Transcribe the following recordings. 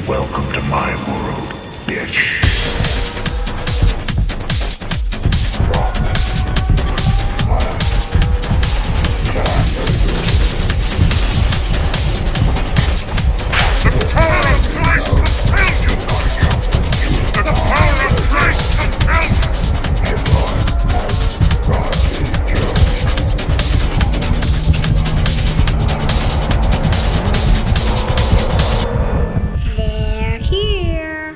Welcome to my world, bitch. The power of Christ compels you! The power of Christ compels you! They're here.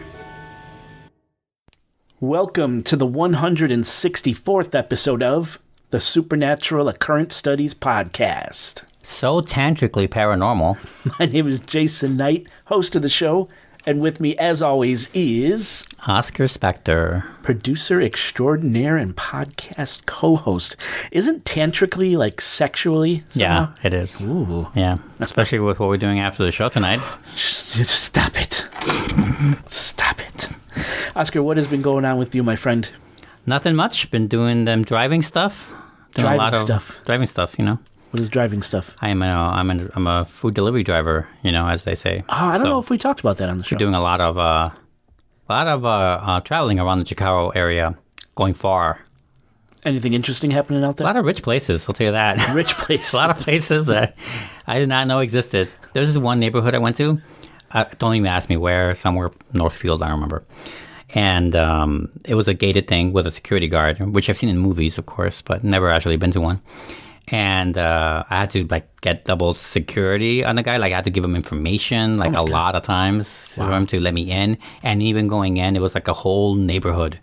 Welcome to the 164th episode of the Supernatural Occurrence Studies Podcast. So tantrically paranormal. My name is Jason Knight, host of the show, and with me, as always, is Oscar Spector. producer extraordinaire and podcast co-host. Isn't tantrically like sexually? Yeah, somehow? it is. Ooh. Yeah, especially with what we're doing after the show tonight. Just stop it. Stop it. Oscar, what has been going on with you, my friend? Nothing much. Been doing them driving stuff. Doing Driving a lot of stuff. Driving stuff, you know. What is driving stuff? I'm a food delivery driver, you know, as they say. Oh, I don't know if we talked about that on the show. We're doing a lot of traveling around the Chicago area, going far. Anything interesting happening out A there? lot of rich places, I'll tell you that. Rich places. A lot of places that I did not know existed. There's this one neighborhood I went to. Don't even ask me where. Somewhere Northfield, I don't remember. And it was a gated thing with a security guard, which I've seen in movies, of course, but never actually been to one. And I had to get double security on the guy. Like I had to give him information a lot of times for him to let me in. And even going in, it was like a whole neighborhood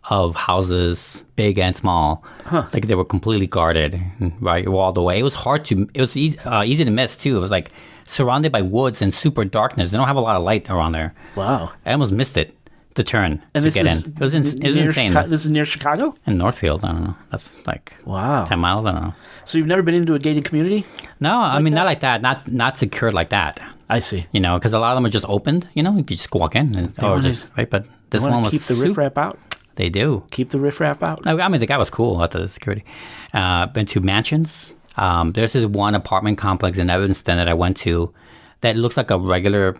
of houses, big and small. Like they were completely guarded, right, all the way. It was hard to. It was easy to miss too. It was like surrounded by woods and super darkness. They don't have a lot of light around there. Wow. I almost missed it. The turn And to this get is in. It was insane. This is near Chicago? In Northfield, I don't know. That's like Wow. 10 miles, I don't know. So you've never been into a gated community? No, I mean, not like that. Not secured like that. I see. You know, because a lot of them are just opened, you know, you could just walk in. Right? But this They one want was to keep the riffraff out? They do. Keep the riffraff out? I mean, the guy was cool at the security. Been to mansions. There's this one apartment complex in Evanston that I went to that looks like a regular,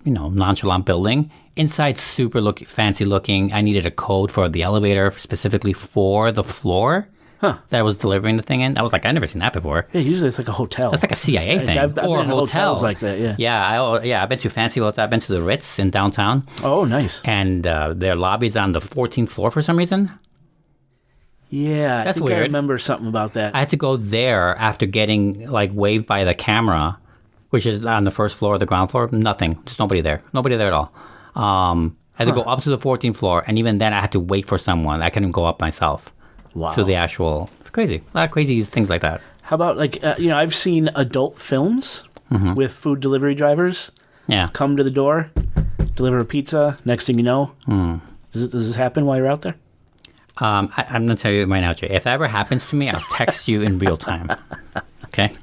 you know, nonchalant building. Inside, super fancy looking. I needed a code for the elevator specifically for the floor that I was delivering the thing in. I was like, I've never seen that before. Yeah, usually it's like a hotel. That's like a CIA thing. I've been or a in hotel. hotels like that, yeah. Yeah, I've been to fancy hotels. I've been to the Ritz in downtown. Oh, nice. And their lobby's on the 14th floor for some reason. Yeah, That's I think I weird. remember something about that. I had to go there after getting waved by the camera, which is on the first floor, the ground floor. Nothing. There's nobody there. Nobody there at all. I had to go up to the 14th floor, and even then I had to wait for someone. I couldn't go up myself. Wow. To the actual... It's crazy. A lot of crazy things like that. How about, I've seen adult films with food delivery drivers Yeah. come to the door, deliver a pizza, next thing you know. Does this happen while you're out there? I'm going to tell you right now, Jay. If that ever happens to me, I'll text you in real time. Okay?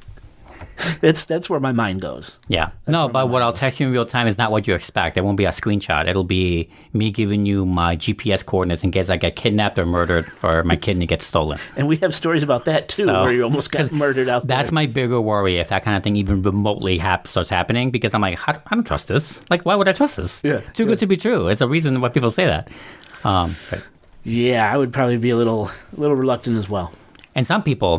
That's where my mind goes. Yeah. No, but what I'll text you in real time is not what you expect. It won't be a screenshot. It'll be me giving you my GPS coordinates in case I get kidnapped or murdered or my kidney gets stolen. And we have stories about that, too, So- where you almost got murdered out there. That's my bigger worry if that kind of thing even remotely starts happening, because I'm like, I don't trust this. Like, why would I trust this? Yeah, Too good to be true. It's a reason why people say that. Right. Yeah, I would probably be a little reluctant as well. And some people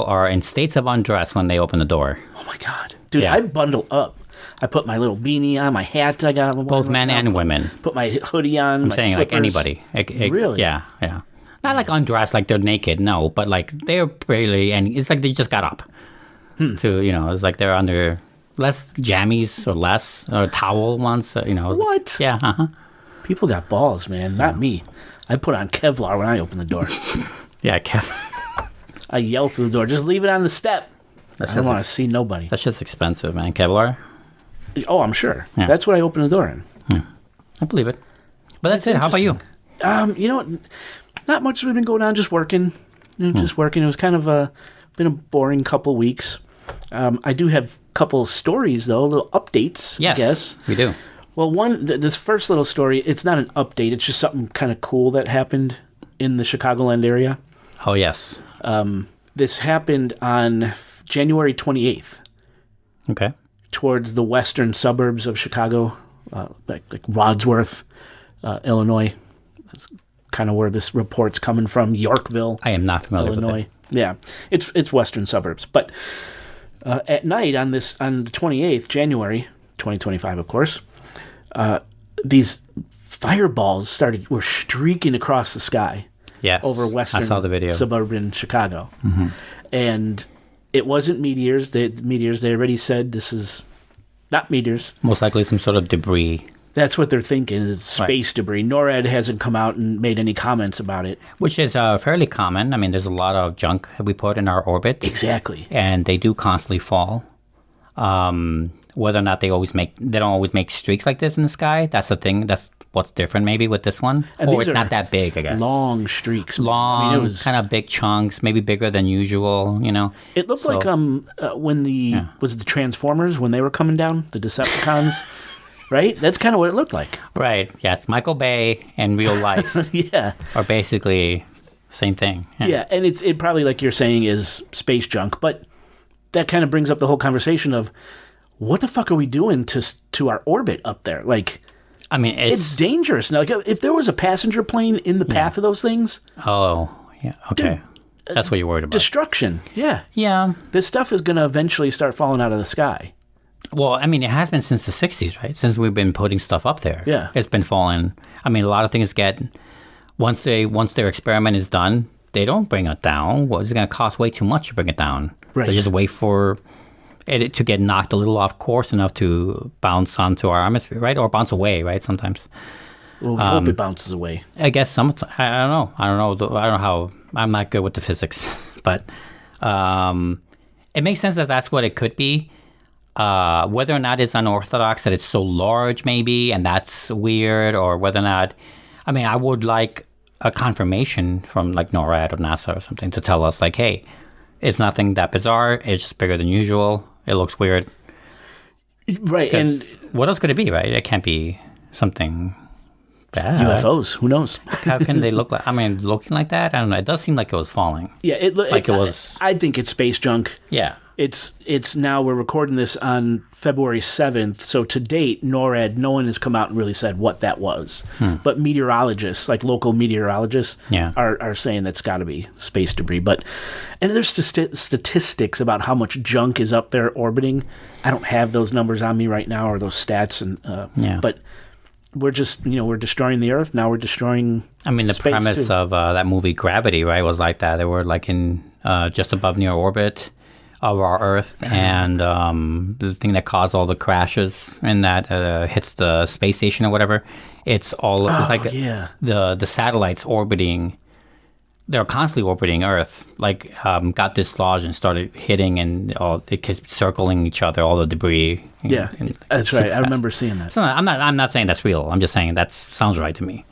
are in states of undress when they open the door. Oh my God. Dude, Yeah. I bundle up. I put my little beanie on, my hat I got. Both men and women. Put my hoodie on, I'm my saying slippers. like anybody. Really? Yeah. Not like undressed, like they're naked, no, but like they're barely, and it's like they just got up. To, you know, it's like they're under less jammies or towel ones, you know. What? Yeah, People got balls, man. Not me. I put on Kevlar when I open the door. Yeah, Kev. I yell through the door, just leave it on the step. I don't want to see nobody. That's just expensive, man. Kevlar? Oh, I'm sure. Yeah. That's what I open the door in. I believe it. But that's it. How about you? You know what? Not much has been going on, just working. Just working. It was kind of been a boring couple weeks. I do have a couple stories, though, little updates, Yes, I guess. we do. Well, this first little story, it's not an update. It's just something kind of cool that happened in the Chicagoland area. Oh, yes. This happened on January 28th Okay. towards the western suburbs of Chicago, like Wadsworth, Illinois. That's kind of where this report's coming from. Yorkville, I am not familiar Illinois. with it. Yeah, it's western suburbs. But at night on the 28th January 2025, of course, these fireballs were streaking across the sky. Yes, over western I saw the video. suburban Chicago, and it wasn't meteors. They already said this is not meteors. Most likely some sort of debris. That's what they're thinking. It's space debris. NORAD hasn't come out and made any comments about it. Which is fairly common. I mean, there's a lot of junk that we put in our orbit. Exactly. And they do constantly fall. Whether or not they don't always make streaks like this in the sky. That's the thing. That's what's different maybe with this one. And or these it's are not that big, I guess. Long streaks. Long, it was kind of big chunks, maybe bigger than usual, It looked like when was it the Transformers when they were coming down, the Decepticons, right? That's kind of what it looked like. Right. Yeah, it's Michael Bay and real life Yeah. are basically same thing. Yeah, and it probably, like you're saying, is space junk, but that kind of brings up the whole conversation of what the fuck are we doing to our orbit up there? Like, I mean, it's dangerous. Now, like, if there was a passenger plane in the path of those things, Oh, yeah. Okay. That's what you're worried about. destruction. Yeah. Yeah. This stuff is going to eventually start falling out of the sky. Well, I mean, it has been since the 60s, right? Since we've been putting stuff up there. Yeah. It's been falling. I mean, a lot of things once their experiment is done, they don't bring it down. Well, it's going to cost way too much to bring it down. Right. They just wait for it to get knocked a little off course enough to bounce onto our atmosphere, right? Or bounce away, right? Sometimes. Well, we hope it bounces away. I guess I don't know. I don't know how. I'm not good with the physics, but it makes sense that that's what it could be. Whether or not it's unorthodox, that it's so large, maybe, and that's weird, or whether or not, I mean, I would like a confirmation from like NORAD or NASA or something to tell us, like, hey, it's nothing that bizarre. It's just bigger than usual. It looks weird. Right, and what else could it be, right? It can't be something bad. UFOs. Who knows? How can they look like? I mean, looking like that, I don't know. It does seem like it was falling. Yeah, it was. I think it's space junk. Yeah. It's now, we're recording this on February 7th, so to date, NORAD, no one has come out and really said what that was. But meteorologists, like local meteorologists, are saying that's got to be space debris. And there's statistics about how much junk is up there orbiting. I don't have those numbers on me right now, or those stats, but we're just, we're destroying the Earth, now we're destroying I mean, the space premise too. of that movie Gravity, right, was like that. They were like in just above near orbit of our Earth, and the thing that caused all the crashes and that hits the space station or whatever, it's like the satellites orbiting, they're constantly orbiting Earth, like got dislodged and started hitting, and they kept circling each other, all the debris. That's right. I remember seeing that. So I'm not saying that's real. I'm just saying that sounds right to me.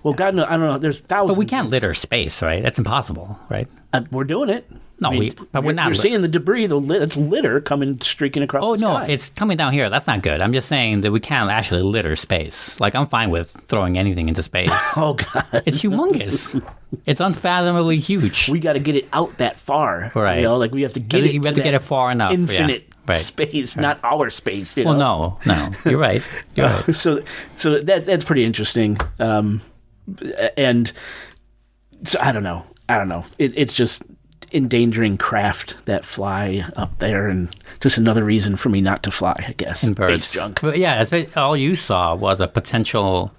Well, God, no, I don't know. There's thousands. But we can't litter space, right? That's impossible, right? We're doing it. No, but we're not. You're seeing the debris. It's litter coming streaking across the sky. Oh, no, it's coming down here. That's not good. I'm just saying that we can't actually litter space. Like, I'm fine with throwing anything into space. Oh, God. It's humongous. It's unfathomably huge. We got to get it out that far. Right. Like we have to get it. You have to get it far enough. Infinite Right. space, not our space. Well, no. You're right. You're right. So that's pretty interesting. And so I don't know. It's just endangering craft that fly up there, and just another reason for me not to fly, I guess. And birds. Space junk. But yeah, all you saw was a potential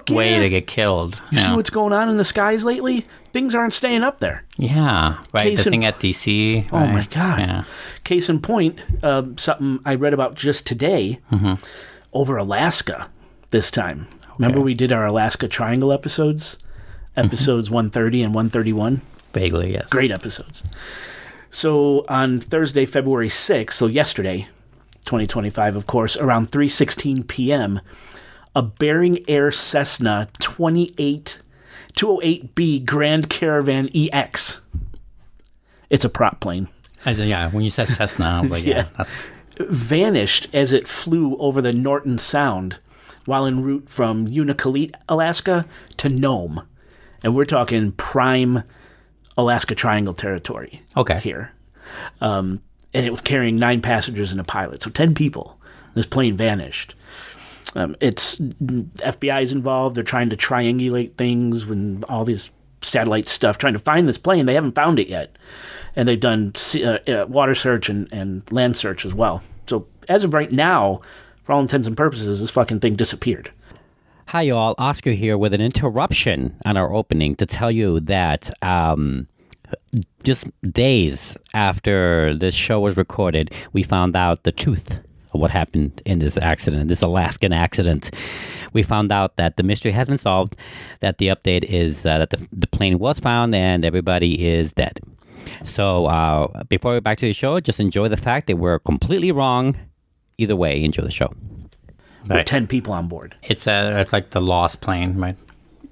way to get killed. You see what's going on in the skies lately? Things aren't staying up there. Yeah, right. The thing at DC. Oh, right? my God. Yeah. Case in point, something I read about just today over Alaska this time. Okay. Remember we did our Alaska Triangle episodes 130 and 131? Vaguely, yes. Great episodes. So on Thursday, February 6th, so yesterday, 2025, of course, around 3:16 p.m., a Bering Air Cessna 208B Grand Caravan EX. It's a prop plane. When you said Cessna, I was like, that's... vanished as it flew over the Norton Sound while en route from Unalakleet, Alaska to Nome. And we're talking prime Alaska Triangle territory here. And it was carrying 9 passengers and a pilot, so 10 people. This plane vanished. It's FBI is involved. They're trying to triangulate things with all these satellite stuff, trying to find this plane. They haven't found it yet. And they've done water search and land search as well. So as of right now, for all intents and purposes, this fucking thing disappeared. Hi, y'all. Oscar here with an interruption on our opening to tell you that just days after this show was recorded, we found out the truth of what happened in this accident, this Alaskan accident. We found out that the mystery has been solved, that the update is that the plane was found and everybody is dead. So before we get back to the show, just enjoy the fact that we're completely wrong. Either way, enjoy the show. With 10 people on board. It's like the lost plane, right?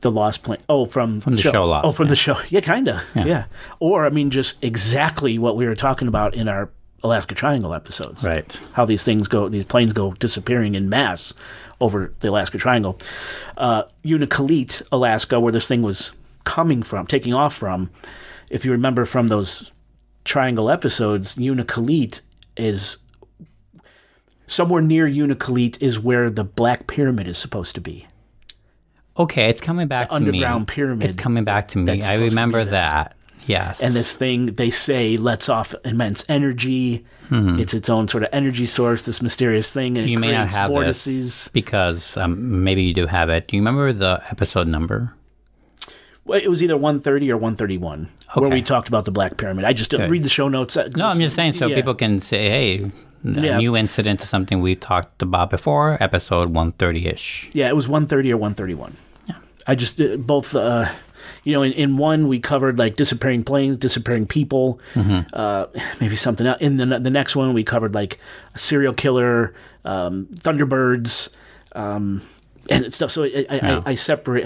The lost plane. Oh, from the show Lost. Oh, from the show. Yeah, kind of. Yeah. Or, I mean, just exactly what we were talking about in our Alaskan Triangle episodes. Right. How these planes go disappearing in mass over the Alaskan Triangle. Unalakleet, Alaska, where this thing was taking off from, if you remember from those Triangle episodes, Unalakleet is... Somewhere near Unalakleet is where the Black Pyramid is supposed to be. Okay, it's coming back to me. Underground pyramid. It's coming back to me. I remember that. Yes. And this thing, they say, lets off immense energy. Mm-hmm. It's its own sort of energy source, this mysterious thing. And you may not have vortices. This because maybe you do have it. Do you remember the episode number? Well, it was either 130 or 131, where we talked about the Black Pyramid. I just didn't read the show notes. No, I'm just saying so people can say, hey... A new incident is something we talked about before, episode 130-ish. Yeah, it was 130 or 131. Yeah. I just, both, in one we covered like disappearing planes, disappearing people, maybe something else. In the next one we covered like a serial killer, Thunderbirds, and stuff. So I separate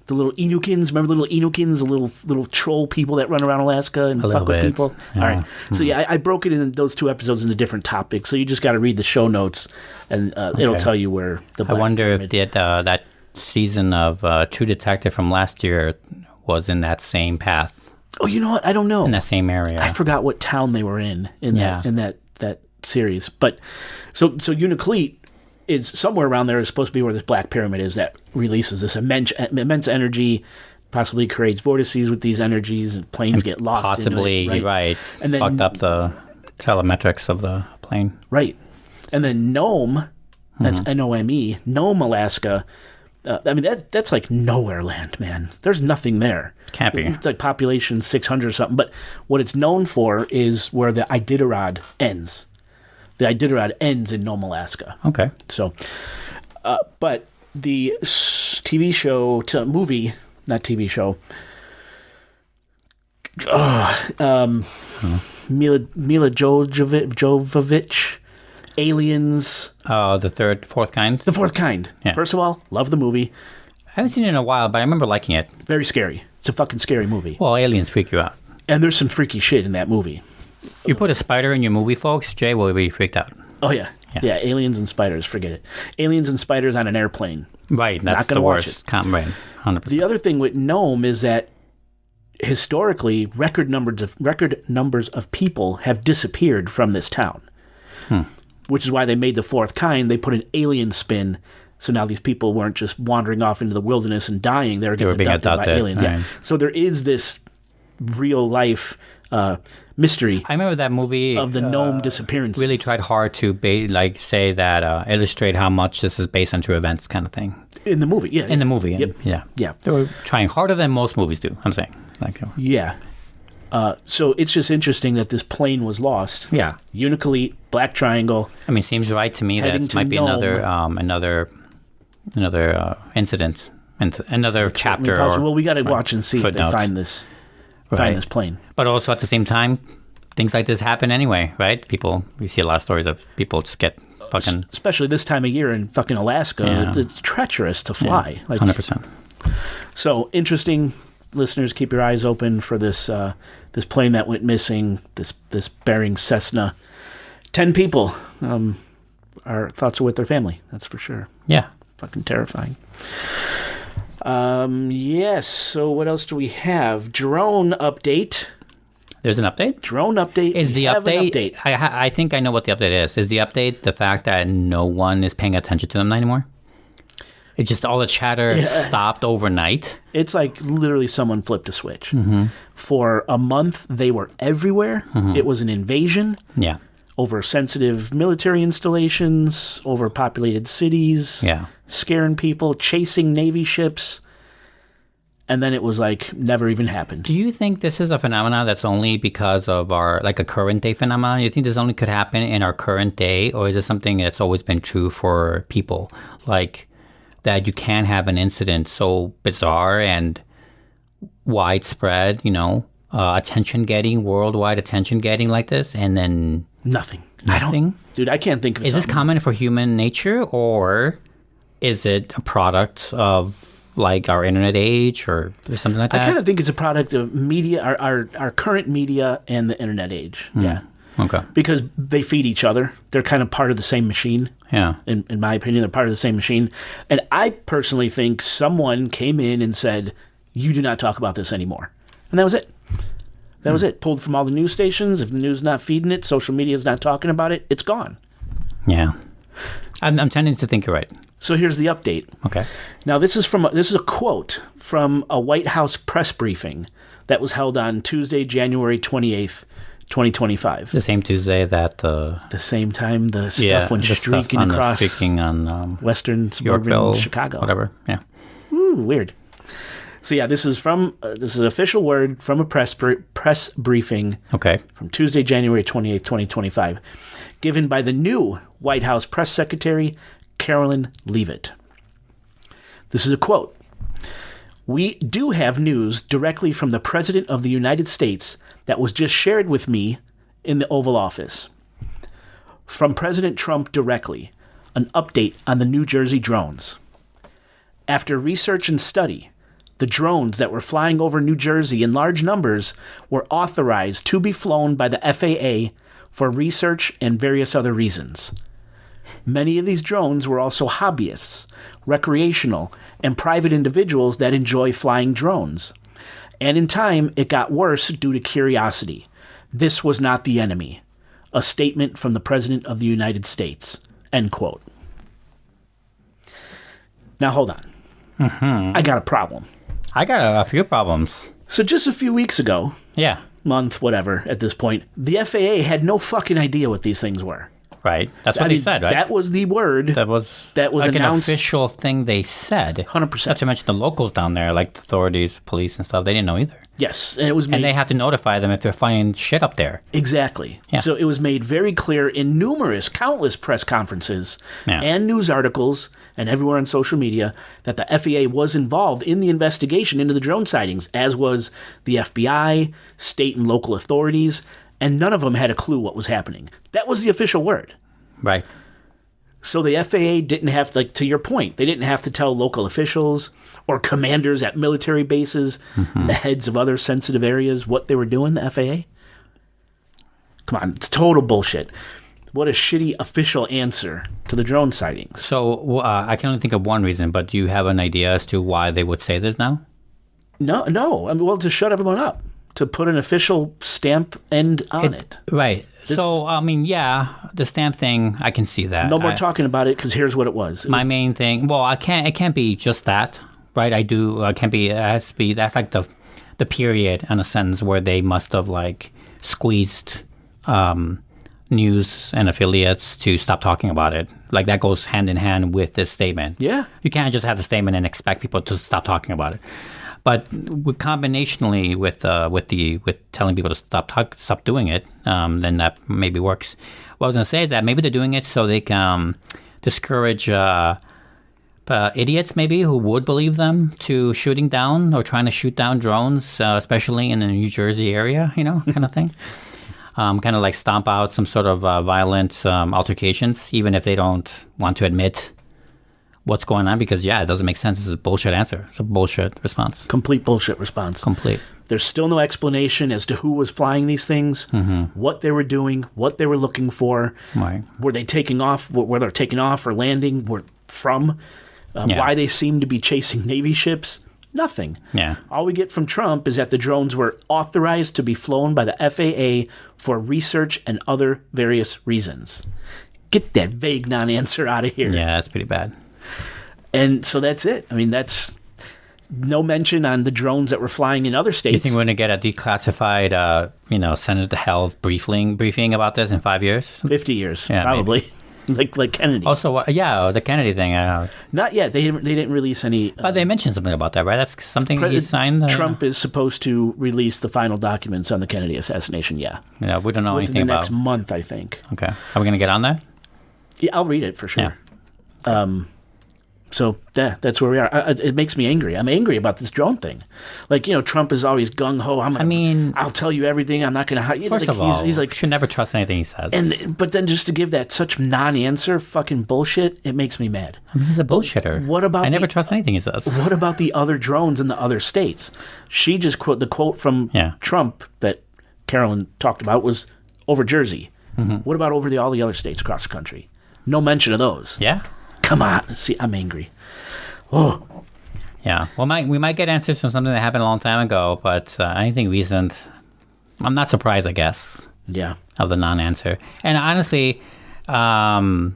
the little Inukins. Remember the little Inukins, the little troll people that run around Alaska and fuck with people? Yeah. All right. So I broke it in those two episodes into different topics. So you just got to read the show notes and it'll tell you where the Black wonder Pyramid. If that season of True Detective from last year was in that same path. Oh, you know what? I don't know. In that same area. I forgot what town they were in that series. But so Unalakleet is somewhere around there is supposed to be where this Black Pyramid is that releases this immense energy, possibly creates vortices with these energies, and planes get lost. Possibly, into it, right? And then fucked up the telemetrics of the plane. Right. And then Nome, that's Nome, Nome, Alaska. That's like nowhere land, man. There's nothing there. Can't be. It's like population 600 or something. But what it's known for is where the Iditarod ends. The Iditarod ends in Nome, Alaska. Okay. So, but the TV show movie, not TV show. Mila Jovovich, Aliens. Oh, the fourth kind? The Fourth Kind. Yeah. First of all, love the movie. I haven't seen it in a while, but I remember liking it. Very scary. It's a fucking scary movie. Well, aliens freak you out. And there's some freaky shit in that movie. You put a spider in your movie, folks, Jay will be freaked out. Oh, yeah. Yeah, aliens and spiders, forget it. Aliens and spiders on an airplane. Right, that's the worst. Right, 100%. The other thing with Nome is that historically, record numbers of people have disappeared from this town. Which is why they made the Fourth Kind. They put an alien spin, so now these people weren't just wandering off into the wilderness and dying. They were getting abducted by aliens. Right. Yeah. So there is this real-life mystery. I remember that movie of the Nome disappearances. Really tried hard to say that illustrate how much this is based on true events, kind of thing. In the movie, yeah. In the movie, yep. Yeah. They were trying harder than most movies do. I'm saying, yeah. So it's just interesting that this plane was lost. Yeah. Unalakleet, Black Triangle. I mean, it seems right to me that might be another incident, and another chapter. Well, we got to watch and see if they find this plane. But also at the same time, things like this happen anyway, right? We see a lot of stories of people just get fucking... Especially this time of year in fucking Alaska, it's treacherous to fly. Yeah, 100%. So, interesting. Listeners, keep your eyes open for this this plane that went missing, this Bering Cessna. 10 people. Our thoughts are with their family, that's for sure. Yeah. Fucking terrifying. Yes, so what else do we have? Drone update. There's an update? Drone update. Is the We have an update? I think I know what the update is. Is the update the fact that no one is paying attention to them anymore? It's just all the chatter stopped overnight. It's like literally someone flipped a switch. For a month, they were everywhere. It was an invasion. Yeah. Over sensitive military installations, over populated cities, scaring people, chasing Navy ships. And then it was like never even happened. Do you think this is a phenomenon that's only because of our, like a current day phenomenon? You think this only could happen in our current day? Or is this something that's always been true for people? Like that you can have an incident so bizarre and widespread, attention-getting, worldwide attention-getting like this, and then... Nothing. Dude, I can't think of Is this common for human nature, or is it a product of like our internet age or something like that? I kind of think it's a product of media, our current media and the internet age. Yeah. Okay. Because they feed each other. They're kind of part of the same machine. Yeah. In my opinion, they're part of the same machine. And I personally think someone came in and said, you do not talk about this anymore. And that was it. That was it. Pulled from all the news stations. If the news is not feeding it, social media is not talking about it, it's gone. Yeah. I'm tending to think you're right. So here's the update. Okay. Now this is a quote from a White House press briefing that was held on Tuesday, January 28th, 2025. The same Tuesday that the same time the stuff went streaking across western suburban Yorkville, Chicago. Whatever. Yeah. Ooh, weird. So yeah, this is official word from a press briefing. Okay. From Tuesday, January 28th, 2025, given by the new White House press secretary, Carolyn Leavitt. This is a quote. We do have news directly from the President of the United States that was just shared with me in the Oval Office. From President Trump directly, an update on the New Jersey drones. After research and study, the drones that were flying over New Jersey in large numbers were authorized to be flown by the FAA for research and various other reasons. Many of these drones were also hobbyists, recreational, and private individuals that enjoy flying drones. And in time, it got worse due to curiosity. This was not the enemy. A statement from the President of the United States. End quote. Now, hold on. I got a problem. I got a few problems. So just a few weeks ago, month, whatever, at this point, the FAA had no fucking idea what these things were. Right. That's what they said, right? That was the word. That was announced. Like an official thing they said. 100%. Not to mention the locals down there, like the authorities, police and stuff, they didn't know either. Yes, and it was made... And they have to notify them if they're finding shit up there. Exactly. Yeah. So it was made very clear in countless press conferences and news articles and everywhere on social media that the FAA was involved in the investigation into the drone sightings, as was the FBI, state and local authorities, and none of them had a clue what was happening. That was the official word. Right. So the FAA didn't have to, to your point, they didn't have to tell local officials or commanders at military bases, the heads of other sensitive areas, what they were doing, the FAA. Come on, it's total bullshit. What a shitty official answer to the drone sightings. So I can only think of one reason, but do you have an idea as to why they would say this now? No. I mean, well, to shut everyone up. To put an official stamp end on it. Right. So, I mean, the stamp thing, I can see that. No more talking about it, because here's what it was. My main thing, it can't be just that, right? It can't be, it has to be, that's like the period in a sentence where they must have like squeezed news and affiliates to stop talking about it. Like that goes hand in hand with this statement. Yeah. You can't just have the statement and expect people to stop talking about it. But combinationally with telling people to stop doing it, then that maybe works. What I was going to say is that maybe they're doing it so they can discourage idiots maybe who would believe them to shooting down or trying to shoot down drones, especially in the New Jersey area, kind of thing. Kind of like stomp out some sort of violent altercations, even if they don't want to admit what's going on, because it doesn't make sense. It's a bullshit answer. It's a bullshit response. Complete bullshit response. Complete. There's still no explanation as to who was flying these things, what they were doing, what they were looking for. Right. Were they taking off? Were they taking off or landing? Why they seemed to be chasing Navy ships? Nothing. Yeah. All we get from Trump is that the drones were authorized to be flown by the FAA for research and other various reasons. Get that vague non-answer out of here. Yeah, that's pretty bad. And so that's it. I mean, that's no mention on the drones that were flying in other states. You think we're going to get a declassified, Senate Health briefing about this in 5 years? Or something? 50 years, Yeah, probably. like Kennedy. Also, the Kennedy thing. Not yet. They didn't release any. But they mentioned something about that, right? That's something he signed. Trump is supposed to release the final documents on the Kennedy assassination. Yeah. Yeah, we don't know Within anything the about. next month, I think. Okay, are we going to get on that? Yeah, I'll read it for sure. Yeah. So that's where we are. It makes me angry. I'm angry about this drone thing. Like, Trump is always gung ho. I'll tell you everything. I'm not going to hide. First of all, he's like, you should never trust anything he says. But then just to give that such non-answer fucking bullshit, it makes me mad. I mean, he's a bullshitter. What about I never trust anything he says. What about the other drones in the other states? She just the quote from Trump that Carolyn talked about was over Jersey. Mm-hmm. What about over all the other states across the country? No mention of those. Yeah. Come on. See, I'm angry. Oh. Yeah. Well, we might get answers from something that happened a long time ago, but anything recent, I'm not surprised, I guess. Yeah. Of the non-answer. And honestly, it doesn't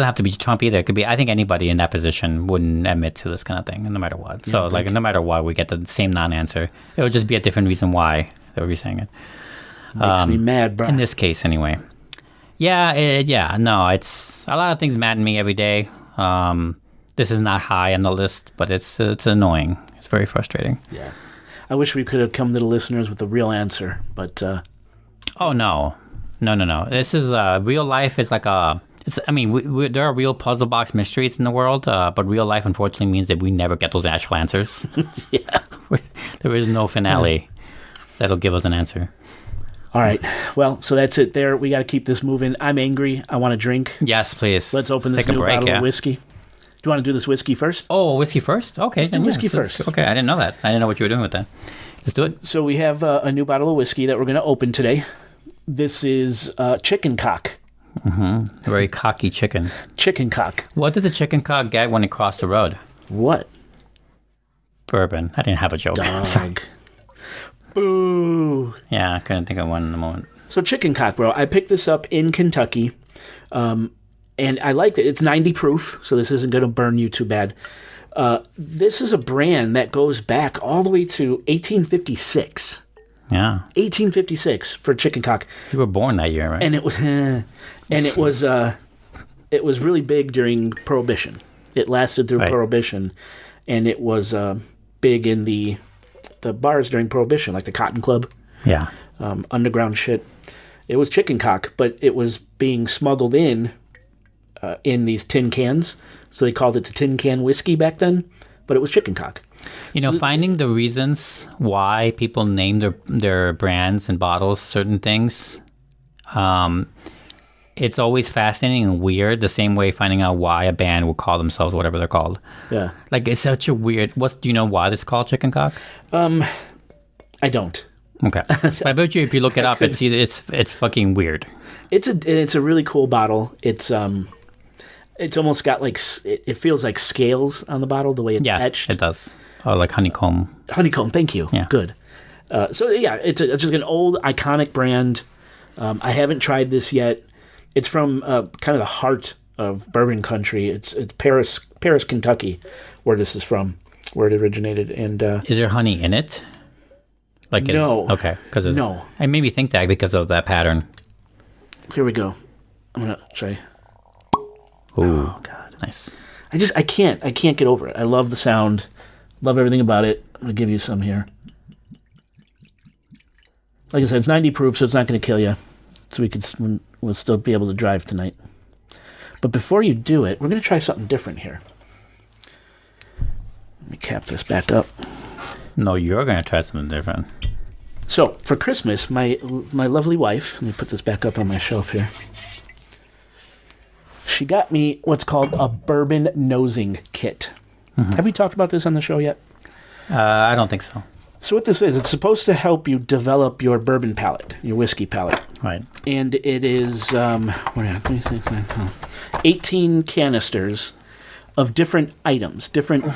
have to be Trump either. It could be, I think anybody in that position wouldn't admit to this kind of thing, no matter what. So, no matter what, we get the same non-answer. It would just be a different reason why they would be saying it. Makes me mad, bro. In this case, anyway. Yeah, no, it's a lot of things madden me every day. This is not high on the list, but it's annoying. It's very frustrating. Yeah. I wish we could have come to the listeners with a real answer, but... Oh, no. This is... real life is like a... there are real puzzle box mysteries in the world, but real life, unfortunately, means that we never get those actual answers. Yeah. There is no finale that'll give us an answer. All right. Well, so that's it there. We got to keep this moving. I'm angry. I want to drink. Yes, please. Let's open this new bottle of whiskey. Do you want to do this whiskey first? Oh, whiskey first? Okay. Let's do whiskey first. Okay, I didn't know that. I didn't know what you were doing with that. Let's do it. So we have a new bottle of whiskey that we're going to open today. This is chicken cock. Mm-hmm. Very cocky chicken. Chicken cock. What did the chicken cock get when it crossed the road? What? Bourbon. I didn't have a joke. Dog. Boo. Yeah, I couldn't think of one in the moment. So chicken cock, bro. I picked this up in Kentucky, and I liked it. It's 90 proof, so this isn't going to burn you too bad. This is a brand that goes back all the way to 1856. Yeah. 1856 for chicken cock. You were born that year, right? And it was really big during Prohibition. It lasted through Prohibition, and it was big in the bars during Prohibition, like the Cotton Club. Yeah. Underground shit. It was chicken cock, but it was being smuggled in these tin cans. So they called it the tin can whiskey back then, but it was chicken cock. Finding the reasons why people name their brands and bottles certain things, it's always fascinating and weird, the same way finding out why a band would call themselves whatever they're called. Yeah. Like, it's such a weird... Do you know why it's called chicken cock? I don't. Okay. But I bet you if you look it up, it's fucking weird. It's a really cool bottle. It's almost got like... It feels like scales on the bottle, the way it's etched. Yeah, it does. Oh, like honeycomb. Honeycomb, thank you. Yeah. Good. It's just an old, iconic brand. I haven't tried this yet. It's from kind of the heart of bourbon country. It's Paris, Kentucky, where this is from, where it originated. And is there honey in it? Like no. Okay. No. I made me think that because of that pattern. Here we go. I'm gonna try. Ooh. Oh God. Nice. I can't get over it. I love the sound. Love everything about it. I'm gonna give you some here. Like I said, it's 90 proof, so it's not gonna kill you. So we'll still be able to drive tonight. But before you do it, we're going to try something different here. Let me cap this back up. No, you're going to try something different. So, for Christmas, my lovely wife, let me put this back up on my shelf here. She got me what's called a bourbon nosing kit. Mm-hmm. Have we talked about this on the show yet? I don't think so. So what this is, it's supposed to help you develop your bourbon palate, your whiskey palate. Right. And it is 18 canisters of different items, different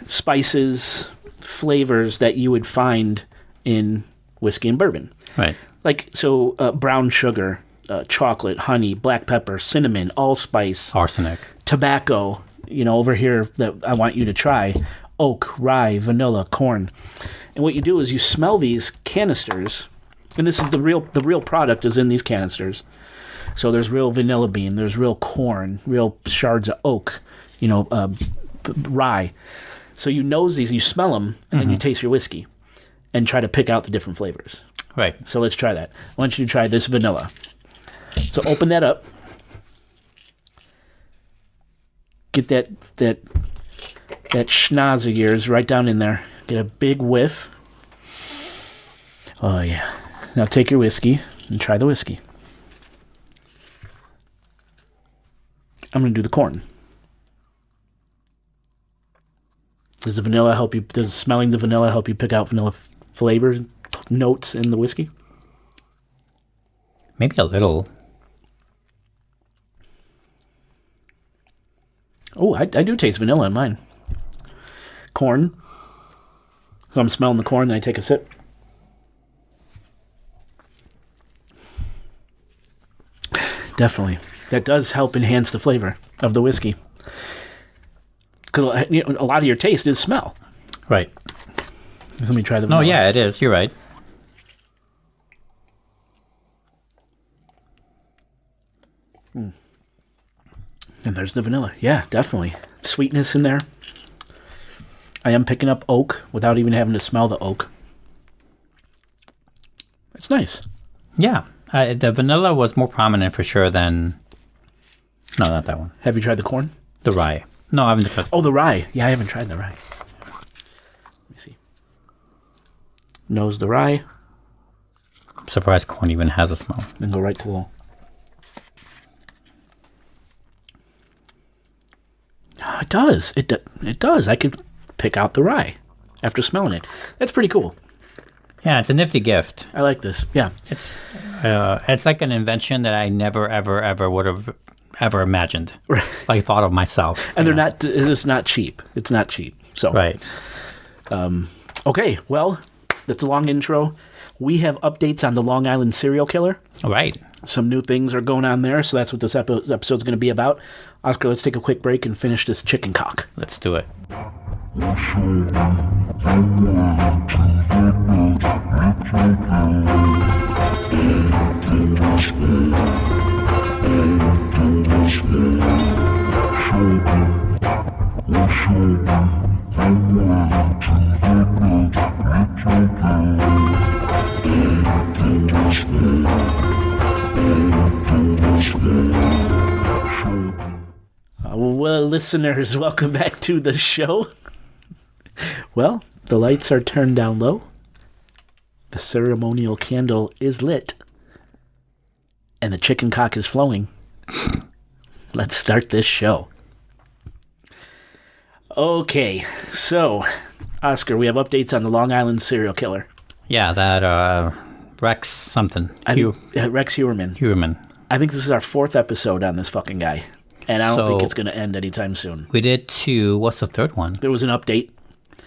spices, flavors that you would find in whiskey and bourbon. Right. Like, so brown sugar, chocolate, honey, black pepper, cinnamon, allspice, Arsenic. tobacco, over here that I want you to try, oak, rye, vanilla, corn. And what you do is you smell these canisters, and this is the real product is in these canisters. So there's real vanilla bean, there's real corn, real shards of oak, rye. So you nose these, you smell them, and then you taste your whiskey and try to pick out the different flavors. Right. So let's try that. I want you to try this vanilla. So open that up. Get that schnoz of yours right down in there. Get a big whiff. Oh, yeah. Now take your whiskey and try the whiskey. I'm going to do the corn. Does smelling the vanilla help you pick out vanilla flavors, notes in the whiskey? Maybe a little. Oh, I do taste vanilla in mine. Corn. So I'm smelling the corn, then I take a sip. Definitely. That does help enhance the flavor of the whiskey. Because a lot of your taste is smell. Right. Let me try the vanilla. No, yeah, it is. You're right. And there's the vanilla. Yeah, definitely. Sweetness in there. I am picking up oak without even having to smell the oak. It's nice. Yeah. The vanilla was more prominent for sure than... No, not that one. Have you tried the corn? The rye. No, I haven't tried. Oh, the rye. Yeah, I haven't tried the rye. Let me see. Nose the rye. I'm surprised corn even has a smell. Then go right to the... Oh, it does. It does. I could pick out the rye after smelling it. That's pretty cool. Yeah, it's a nifty gift. I like this. Yeah. It's like an invention that I never, ever would have ever imagined. Right. Like thought of myself. And it's not cheap. It's not cheap. So right. Okay, well, that's a long intro. We have updates on the Long Island serial killer. All right. Some new things are going on there, so that's what this episode's going to be about. Oscar, let's take a quick break and finish this chicken cock. Let's do it. Well, listeners, welcome back to the show. Well, the lights are turned down low. The ceremonial candle is lit. And the chicken cock is flowing. Let's start this show. Okay, so, Oscar, we have updates on the Long Island serial killer. Yeah, that Rex something. Rex Heuermann. Heuermann. I think this is our 4th episode on this fucking guy. And I don't think it's going to end anytime soon. We did 2. What's the 3rd one? There was an update.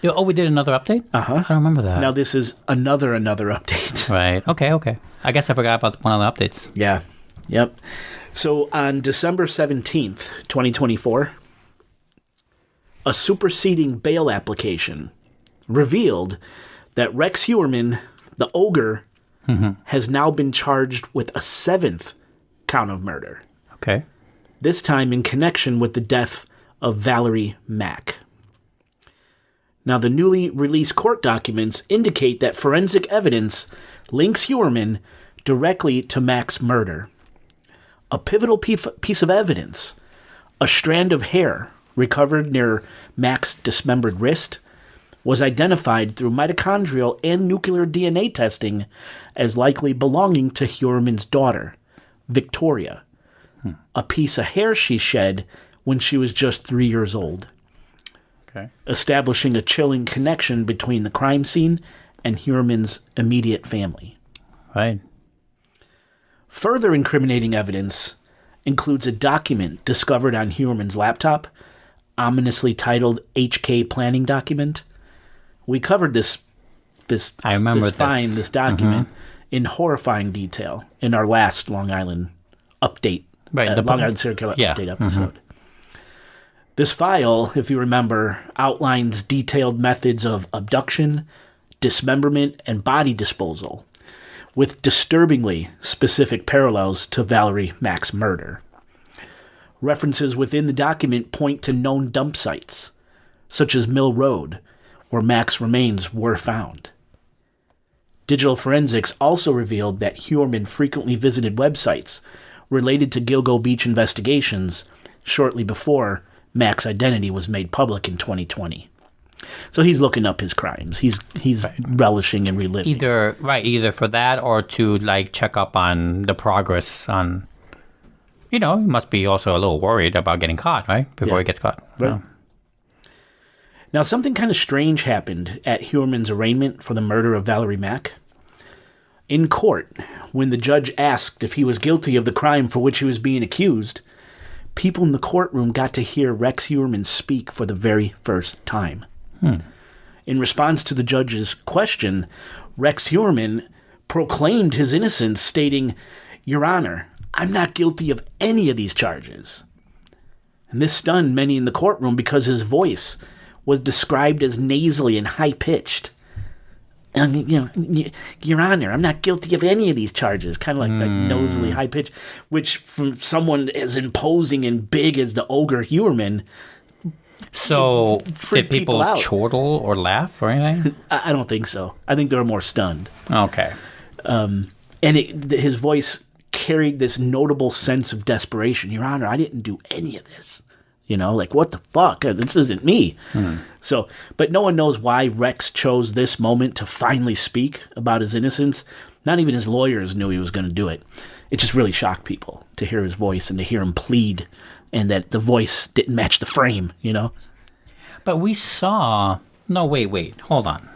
Oh, we did another update? Uh-huh. I don't remember that. Now this is another update. Right. Okay. I guess I forgot about one of the updates. Yeah. Yep. So on December 17th, 2024, a superseding bail application revealed that Rex Heuermann, the Ogre, has now been charged with a 7th count of murder. Okay. This time in connection with the death of Valerie Mack. Now, the newly released court documents indicate that forensic evidence links Heuermann directly to Mack's murder. A pivotal piece of evidence, a strand of hair recovered near Mack's dismembered wrist, was identified through mitochondrial and nuclear DNA testing as likely belonging to Heuermann's daughter, Victoria, a piece of hair she shed when she was just 3 years old. Okay. Establishing a chilling connection between the crime scene and Heuermann's immediate family. Right. Further incriminating evidence includes a document discovered on Heuermann's laptop ominously titled HK planning document. We covered this I remember this document in horrifying detail in our last Long Island update, the Long Island serial killer update episode. This file, if you remember, outlines detailed methods of abduction, dismemberment, and body disposal, with disturbingly specific parallels to Valerie Mack's murder. References within the document point to known dump sites, such as Mill Road, where Mack's remains were found. Digital forensics also revealed that Heuermann frequently visited websites related to Gilgo Beach investigations shortly before Mack's identity was made public in 2020. So he's looking up his crimes. He's relishing and reliving. Either for that or to like check up on the progress on. He must be also a little worried about getting caught, right? Before he gets caught. Right. Now, something kind of strange happened at Heuermann's arraignment for the murder of Valerie Mack. In court, when the judge asked if he was guilty of the crime for which he was being accused, people in the courtroom got to hear Rex Heuermann speak for the very first time. In response to the judge's question, Rex Heuermann proclaimed his innocence, stating, "Your Honor, I'm not guilty of any of these charges." And this stunned many in the courtroom because his voice was described as nasally and high-pitched. And, Your Honor, I'm not guilty of any of these charges. Kind of like nasally, high-pitched, which from someone as imposing and big as the Ogre Heuermann. So did people chortle or laugh or anything? I don't think so. I think they were more stunned. Okay. And his voice carried this notable sense of desperation. Your Honor, I didn't do any of this. Like, what the fuck? This isn't me. So, but no one knows why Rex chose this moment to finally speak about his innocence. Not even his lawyers knew he was going to do it. It just really shocked people to hear his voice and to hear him plead, and that the voice didn't match the frame, But we saw... No, wait. Hold on.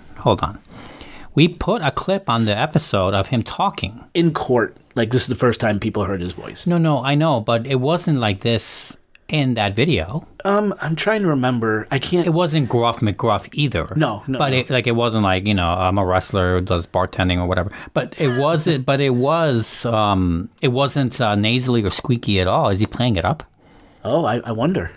We put a clip on the episode of him talking. In court. Like, this is the first time people heard his voice. No, I know, but it wasn't like this in that video. I'm trying to remember. I can't... It wasn't Gruff McGruff either. No. But it wasn't like, I'm a wrestler who does bartending or whatever. But it wasn't, it wasn't nasally or squeaky at all. Is he playing it up? Oh, I wonder.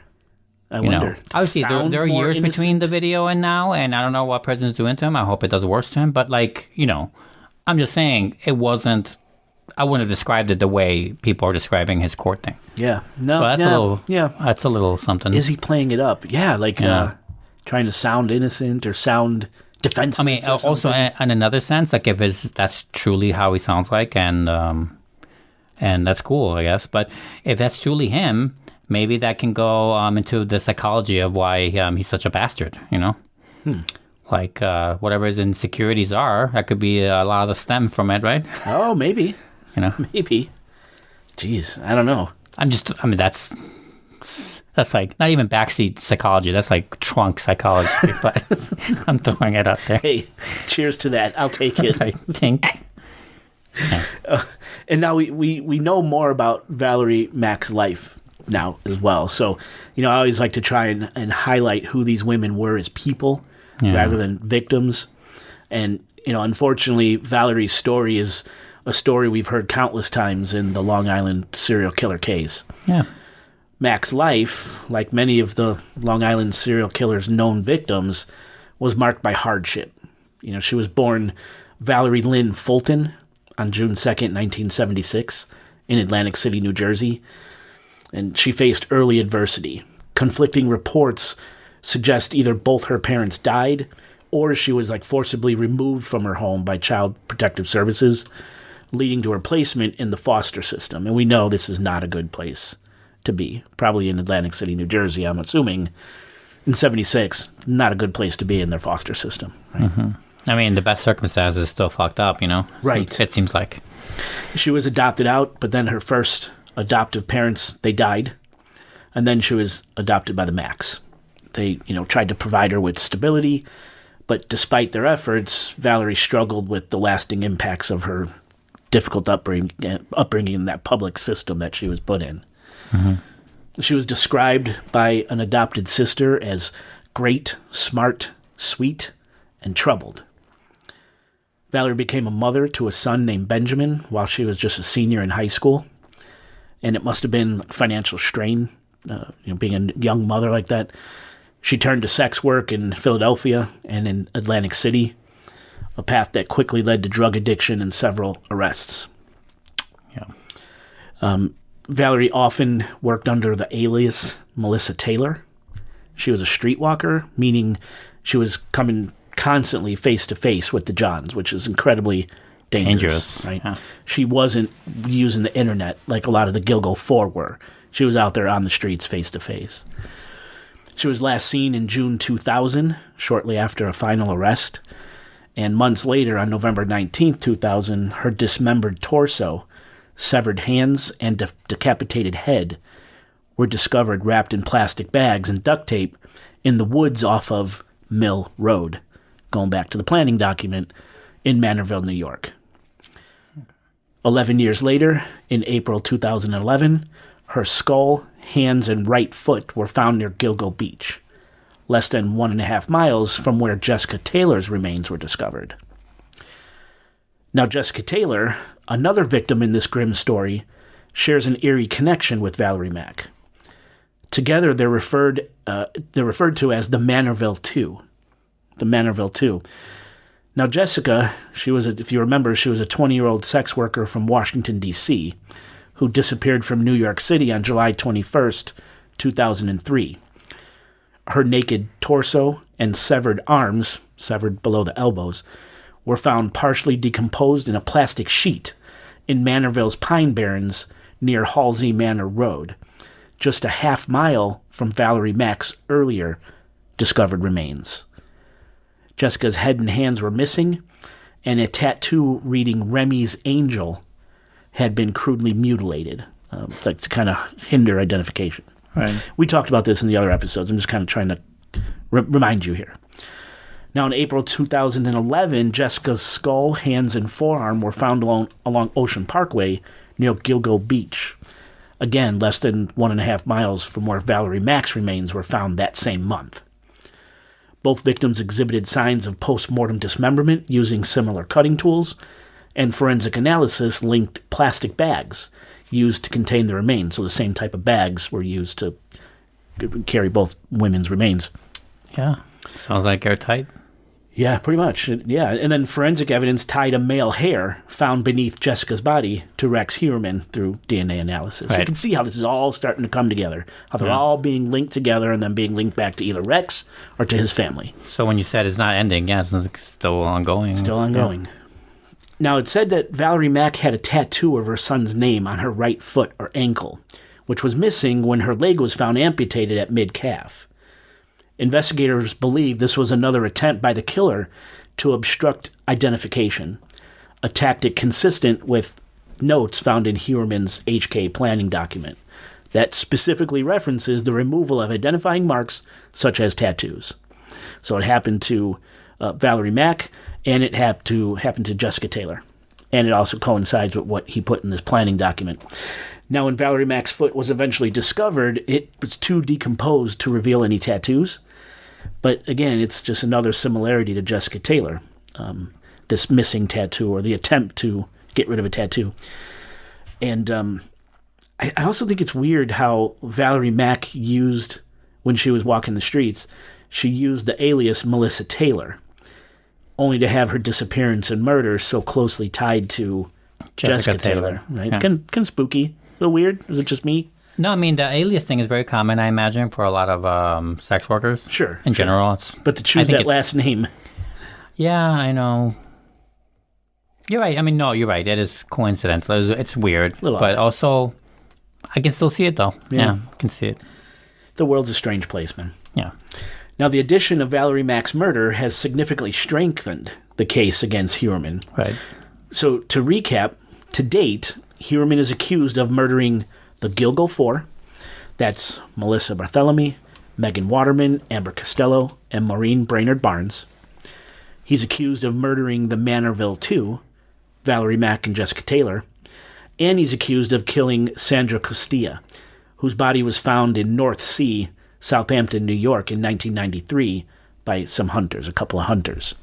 I wonder. Obviously, there are years between the video and now, and I don't know what president's doing to him. I hope it does worse to him. But, I'm just saying it wasn't... I wouldn't have described it the way people are describing his court thing. Yeah. No. So that's a little something. Is he playing it up? Yeah, trying to sound innocent or sound defensive. I mean, also in another sense, like if that's truly how he sounds like, and that's cool, I guess. But if that's truly him, maybe that can go into the psychology of why he's such a bastard. Like whatever his insecurities are, that could be a lot of the stem from it, right? Oh, maybe. Maybe. Jeez, I don't know. That's like not even backseat psychology. That's like trunk psychology. But I'm throwing it out there. Hey, cheers to that. I'll take it. I think. Yeah. And now we know more about Valerie Mack's life now as well. So, I always like to try and highlight who these women were as people rather than victims. And, unfortunately, Valerie's story is a story we've heard countless times in the Long Island serial killer case. Yeah. Mack's life, like many of the Long Island serial killer's known victims, was marked by hardship. She was born Valerie Lynn Fulton on June 2nd, 1976, in Atlantic City, New Jersey. And she faced early adversity. Conflicting reports suggest either both her parents died or she was forcibly removed from her home by Child Protective Services, leading to her placement in the foster system. And we know this is not a good place to be. Probably in Atlantic City, New Jersey, I'm assuming. In 76, not a good place to be in their foster system. Right? Mm-hmm. I mean, the best circumstances still fucked up, Right. It seems like. She was adopted out, but then her first adoptive parents, they died. And then she was adopted by the Macks. They, tried to provide her with stability, but despite their efforts, Valerie struggled with the lasting impacts of her difficult upbringing in that public system that she was put in. Mm-hmm. She was described by an adopted sister as great, smart, sweet, and troubled. Valerie became a mother to a son named Benjamin while she was just a senior in high school. And it must have been financial strain, being a young mother like that. She turned to sex work in Philadelphia and in Atlantic City, a path that quickly led to drug addiction and several arrests. Yeah. Valerie often worked under the alias Melissa Taylor. She was a streetwalker, meaning she was coming constantly face-to-face with the Johns, which is incredibly dangerous. Right? Yeah. She wasn't using the internet like a lot of the Gilgo 4 were. She was out there on the streets face-to-face. She was last seen in June 2000, shortly after a final arrest. And months later, on November 19th, 2000, her dismembered torso, severed hands, and decapitated head were discovered wrapped in plastic bags and duct tape in the woods off of Mill Road, going back to the planning document in Manorville, New York. 11 years later, in April 2011, her skull, hands, and right foot were found near Gilgo Beach, less than 1.5 miles from where Jessica Taylor's remains were discovered. Now, Jessica Taylor, another victim in this grim story, shares an eerie connection with Valerie Mack. Together, they're referred to as the Manorville Two. The Manorville Two. Now, Jessica, if you remember, she was a 20-year-old sex worker from Washington, D.C., who disappeared from New York City on July 21st, 2003. Her naked torso and severed arms, severed below the elbows, were found partially decomposed in a plastic sheet in Manorville's Pine Barrens near Halsey Manor Road, just a half mile from Valerie Mack's earlier discovered remains. Jessica's head and hands were missing, and a tattoo reading Remy's Angel had been crudely mutilated, to kind of hinder identification. Right. We talked about this in the other episodes. I'm just kind of trying to remind you here. Now, in April 2011, Jessica's skull, hands, and forearm were found along Ocean Parkway near Gilgo Beach. Again, less than 1.5 miles from where Valerie Mack's remains were found that same month. Both victims exhibited signs of post-mortem dismemberment using similar cutting tools, and forensic analysis linked plastic bags used to contain the remains. So the same type of bags were used to carry both women's remains. Yeah. Sounds like airtight. Yeah, pretty much. Yeah, and then forensic evidence tied a male hair found beneath Jessica's body to Rex Heuermann through DNA analysis. Right. So you can see how this is all starting to come together, how they're all being linked together and then being linked back to either Rex or to his family. So when you said it's not ending, yeah, it's still ongoing. Still ongoing. Yeah. Now, it's said that Valerie Mack had a tattoo of her son's name on her right foot or ankle, which was missing when her leg was found amputated at mid-calf. Investigators believe this was another attempt by the killer to obstruct identification, a tactic consistent with notes found in Heuermann's HK planning document that specifically references the removal of identifying marks such as tattoos. So it happened to Valerie Mack, and it happened to Jessica Taylor. And it also coincides with what he put in this planning document. Now, when Valerie Mack's foot was eventually discovered, it was too decomposed to reveal any tattoos. But again, it's just another similarity to Jessica Taylor, this missing tattoo or the attempt to get rid of a tattoo. And I also think it's weird how Valerie Mack used, when she was walking the streets, she used the alias Melissa Taylor, only to have her disappearance and murder so closely tied to Jessica Taylor. Right? Yeah. It's kind of spooky, a little weird. Is it just me? No, I mean, the alias thing is very common, I imagine, for a lot of sex workers. Sure. In general. But to choose that last name. Yeah, I know. You're right. I mean, no, you're right. It is coincidental. It's weird. But also, I can still see it, though. Yeah, I can see it. The world's a strange place, man. Yeah. Now, the addition of Valerie Mack's murder has significantly strengthened the case against Heuermann. Right. So, to recap, to date, Heuermann is accused of murdering the Gilgo 4, that's Melissa Barthelemy, Megan Waterman, Amber Costello, and Maureen Brainerd Barnes. He's accused of murdering the Manorville 2, Valerie Mack and Jessica Taylor, and he's accused of killing Sandra Costilla, whose body was found in North Sea, Southampton, New York in 1993 by some hunters, a couple of hunters.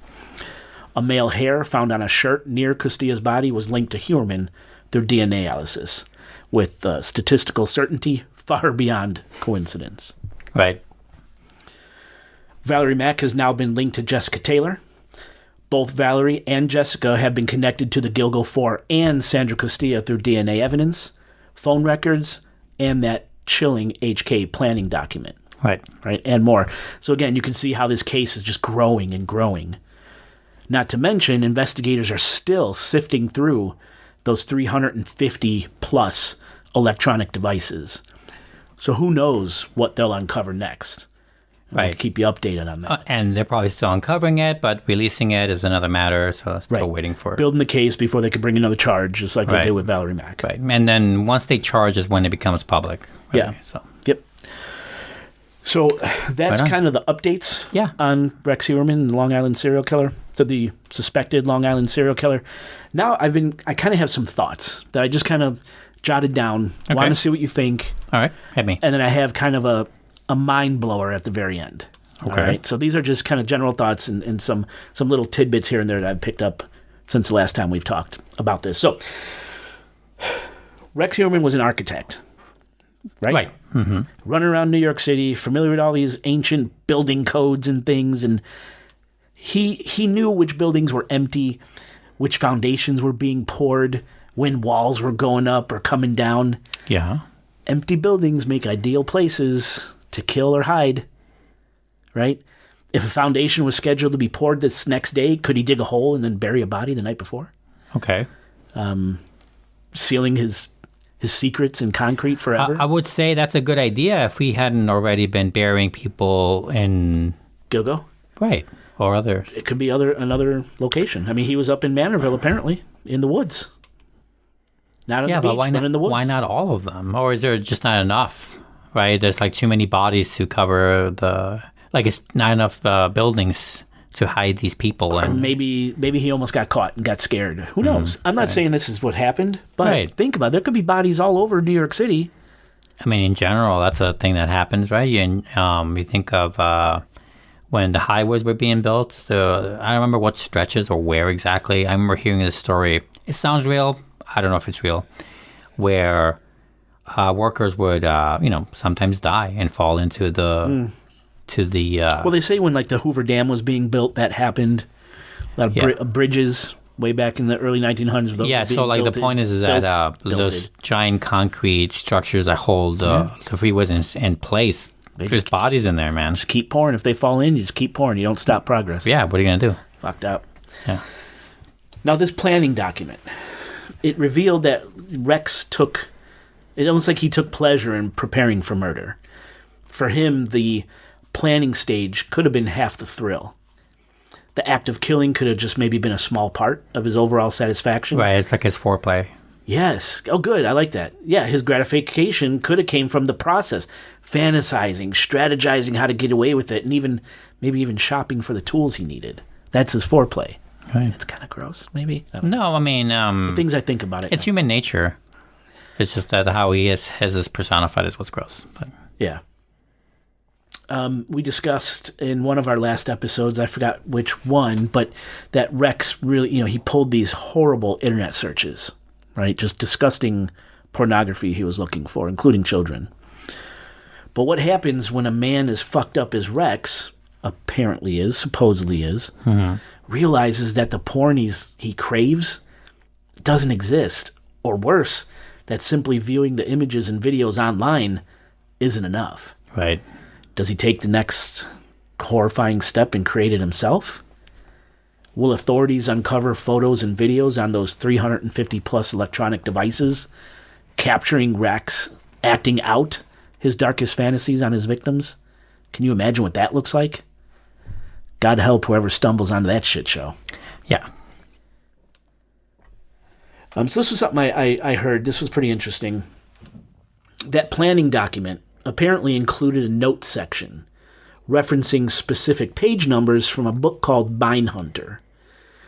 A male hair found on a shirt near Custilla's body was linked to Heuermann through DNA analysis, with statistical certainty far beyond coincidence. Right. Valerie Mack has now been linked to Jessica Taylor. Both Valerie and Jessica have been connected to the Gilgo 4 and Sandra Castilla through DNA evidence, phone records, and that chilling HK planning document. Right, and more. So again, you can see how this case is just growing and growing. Not to mention, investigators are still sifting through those 350 plus electronic devices. So who knows what they'll uncover next. Right. We'll keep you updated on that. And they're probably still uncovering it, but releasing it is another matter, so still waiting for it. Building the case before they can bring another charge, just like they did with Valerie Mack. Right. And then once they charge is when it becomes public. Right? Yeah. Yep. So that's kind of the updates on Rex Heuermann, the Long Island serial killer, to the suspected Long Island serial killer. Now I kind of have some thoughts that I just kind of jotted down. Okay. Want to see what you think. All right. Hit me. And then I have kind of a mind blower at the very end. Okay. All right. So these are just kind of general thoughts and some little tidbits here and there that I've picked up since the last time we've talked about this. So Rex Heuermann was an architect. Right. Mm-hmm. Running around New York City, familiar with all these ancient building codes and things, and he knew which buildings were empty, which foundations were being poured, when walls were going up or coming down. Yeah. Empty buildings make ideal places to kill or hide, right? If a foundation was scheduled to be poured this next day, could he dig a hole and then bury a body the night before? Okay. Sealing his secrets in concrete forever? I would say that's a good idea if we hadn't already been burying people in... Gilgo? Right. Or others. It could be another location. I mean, he was up in Manorville, apparently, in the woods. Not on the beach, but in the woods. Why not all of them? Or is there just not enough, right? There's like too many bodies to cover it's not enough buildings to hide these people. And maybe he almost got caught and got scared. Who knows? I'm not saying this is what happened, but think about it. There could be bodies all over New York City. I mean, in general, that's a thing that happens, right? You think of when the highways were being built. I don't remember what stretches or where exactly. I remember hearing this story. It sounds real. I don't know if it's real. Where workers would, sometimes die and fall into the... well, they say when the Hoover Dam was being built, that happened. A lot of bridges way back in the early 1900s. Yeah, so the point is that those giant concrete structures that hold the freeways in place, there's bodies in there, man. Just keep pouring. If they fall in, you just keep pouring. You don't stop progress. Yeah, what are you going to do? Fucked up. Yeah. Now, this planning document, it revealed that Rex it almost like he took pleasure in preparing for murder. For him, the planning stage could have been half the thrill. The act of killing could have just maybe been a small part of his overall satisfaction. Right, it's like his foreplay. Yes. Oh, good. I like that. Yeah, his gratification could have came from the process. Fantasizing, strategizing how to get away with it, and maybe even shopping for the tools he needed. That's his foreplay. Right. It's kind of gross, maybe. No, I mean... the things I think about it. It's human nature. It's just that how he has personified is what's gross. But. Yeah. We discussed in one of our last episodes, I forgot which one, but that Rex really, he pulled these horrible internet searches, right? Just disgusting pornography he was looking for, including children. But what happens when a man as fucked up as Rex, supposedly is, realizes that the porn he craves doesn't exist, or worse, that simply viewing the images and videos online isn't enough. Right. Does he take the next horrifying step and create it himself? Will authorities uncover photos and videos on those 350 plus electronic devices, capturing Rex acting out his darkest fantasies on his victims? Can you imagine what that looks like? God help whoever stumbles onto that shit show. Yeah. So this was something I heard. This was pretty interesting. That planning document apparently included a note section referencing specific page numbers from a book called Mindhunter.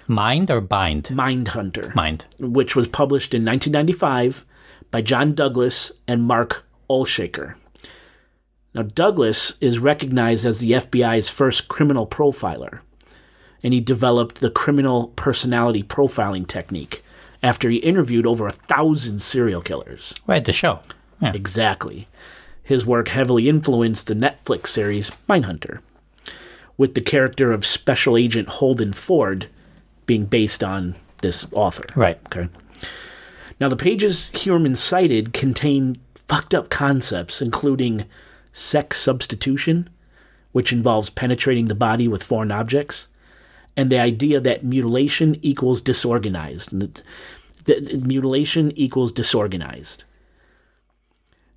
Mind or bind? Mindhunter. Mind. Which was published in 1995 by John Douglas and Mark Olshaker. Now, Douglas is recognized as the FBI's first criminal profiler, and he developed the criminal personality profiling technique after he interviewed over 1,000 serial killers. Right, the show. Yeah. Exactly. His work heavily influenced the Netflix series Mindhunter, with the character of Special Agent Holden Ford being based on this author. Right. Okay. Now, the pages Heuermann cited contain fucked up concepts, including sex substitution, which involves penetrating the body with foreign objects, and the idea that mutilation equals disorganized. Mutilation equals disorganized.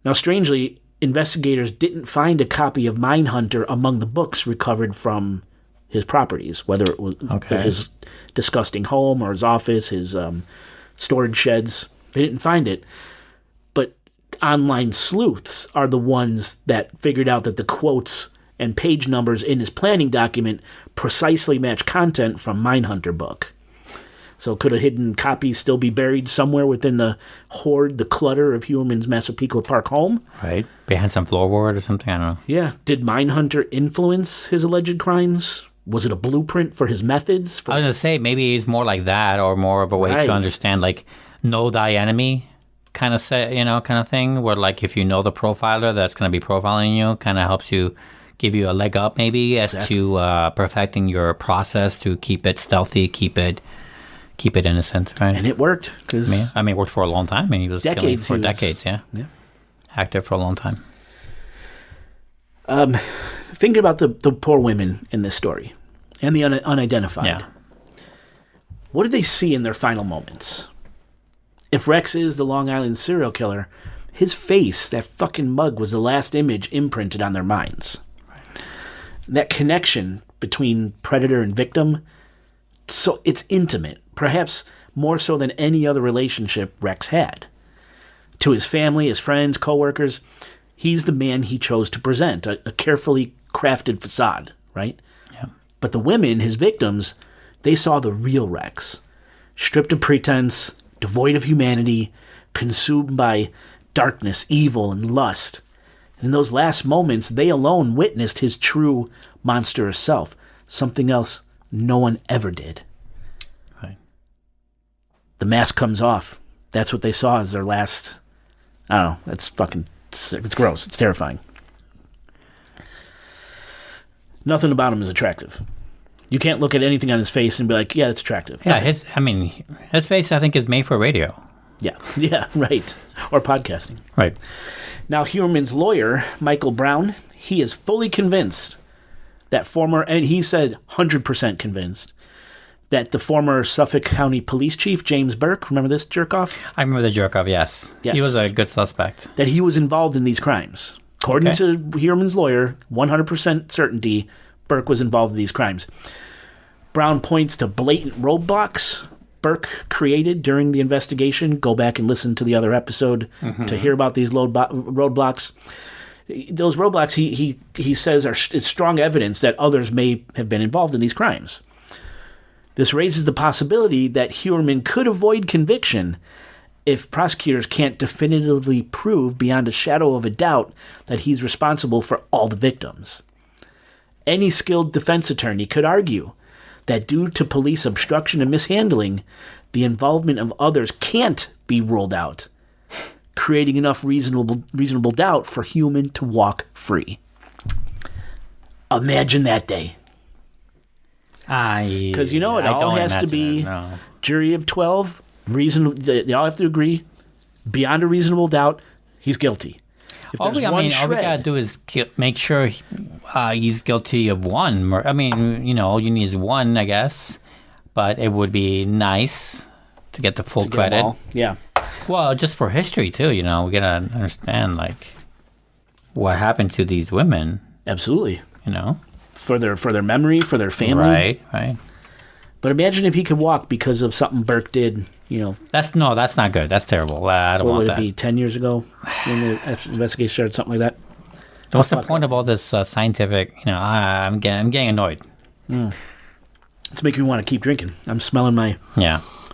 Now, strangely, investigators didn't find a copy of Mindhunter among the books recovered from his properties, whether it was his disgusting home or his office, his storage sheds. They didn't find it. But online sleuths are the ones that figured out that the quotes and page numbers in his planning document precisely match content from Mindhunter book. So could a hidden copy still be buried somewhere within the hoard, the clutter of Heuermann's Massapequa Park home? Right. Behind some floorboard or something, I don't know. Yeah. Did Mindhunter influence his alleged crimes? Was it a blueprint for his methods? I was going to say, maybe it's more like that, or more of a way to understand, like, know thy enemy kind of thing, where, like, if you know the profiler that's going to be profiling you, kind of helps you, give you a leg up maybe as to perfecting your process to keep it stealthy, keep it innocent, right? And it worked. I mean, it worked for a long time. I mean, he was killing for decades, yeah. Active for a long time. Thinking about the poor women in this story and the unidentified. Yeah. What do they see in their final moments? If Rex is the Long Island serial killer, his face, that fucking mug, was the last image imprinted on their minds. Right. That connection between predator and victim, so it's intimate, perhaps more so than any other relationship Rex had. To his family, his friends, coworkers, he's the man he chose to present, a carefully crafted facade, right? Yeah. But the women, his victims, they saw the real Rex, stripped of pretense, devoid of humanity, consumed by darkness, evil, and lust. In those last moments, they alone witnessed his true monstrous self, something else no one ever did. Right. The mask comes off. That's what they saw as their last... I don't know. That's fucking... It's gross. It's terrifying. Nothing about him is attractive. You can't look at anything on his face and be like, yeah, it's attractive. Yeah, his face, I think, is made for radio. Yeah, right. Or podcasting. Right. Now, Heuermann's lawyer, Michael Brown, he is fully convinced that and he said 100% convinced, that the former Suffolk County Police Chief, James Burke, remember this jerk-off? I remember the jerk-off, yes. He was a good suspect. That he was involved in these crimes. According to Heuermann's lawyer, 100% certainty, Burke was involved in these crimes. Brown points to blatant roadblocks Burke created during the investigation. Go back and listen to the other episode to hear about these roadblocks. Those roadblocks, he says, it's strong evidence that others may have been involved in these crimes. This raises the possibility that Heuermann could avoid conviction if prosecutors can't definitively prove beyond a shadow of a doubt that he's responsible for all the victims. Any skilled defense attorney could argue that due to police obstruction and mishandling, the involvement of others can't be ruled out, creating enough reasonable doubt for Heuermann to walk free. Imagine that day. Because it all has to be jury of 12, they all have to agree, beyond a reasonable doubt, he's guilty. All we gotta do is make sure he's guilty of one. All you need is one, I guess. But it would be nice to get the full credit. Yeah. Well, just for history too. We gotta understand what happened to these women. Absolutely. For their memory, for their family. Right. But imagine if he could walk because of something Burke did, That's not good. That's terrible. I don't want that. What would it be, 10 years ago when the investigation started, something like that? What's the point of all this scientific, I'm getting annoyed. It's making me want to keep drinking. I'm smelling my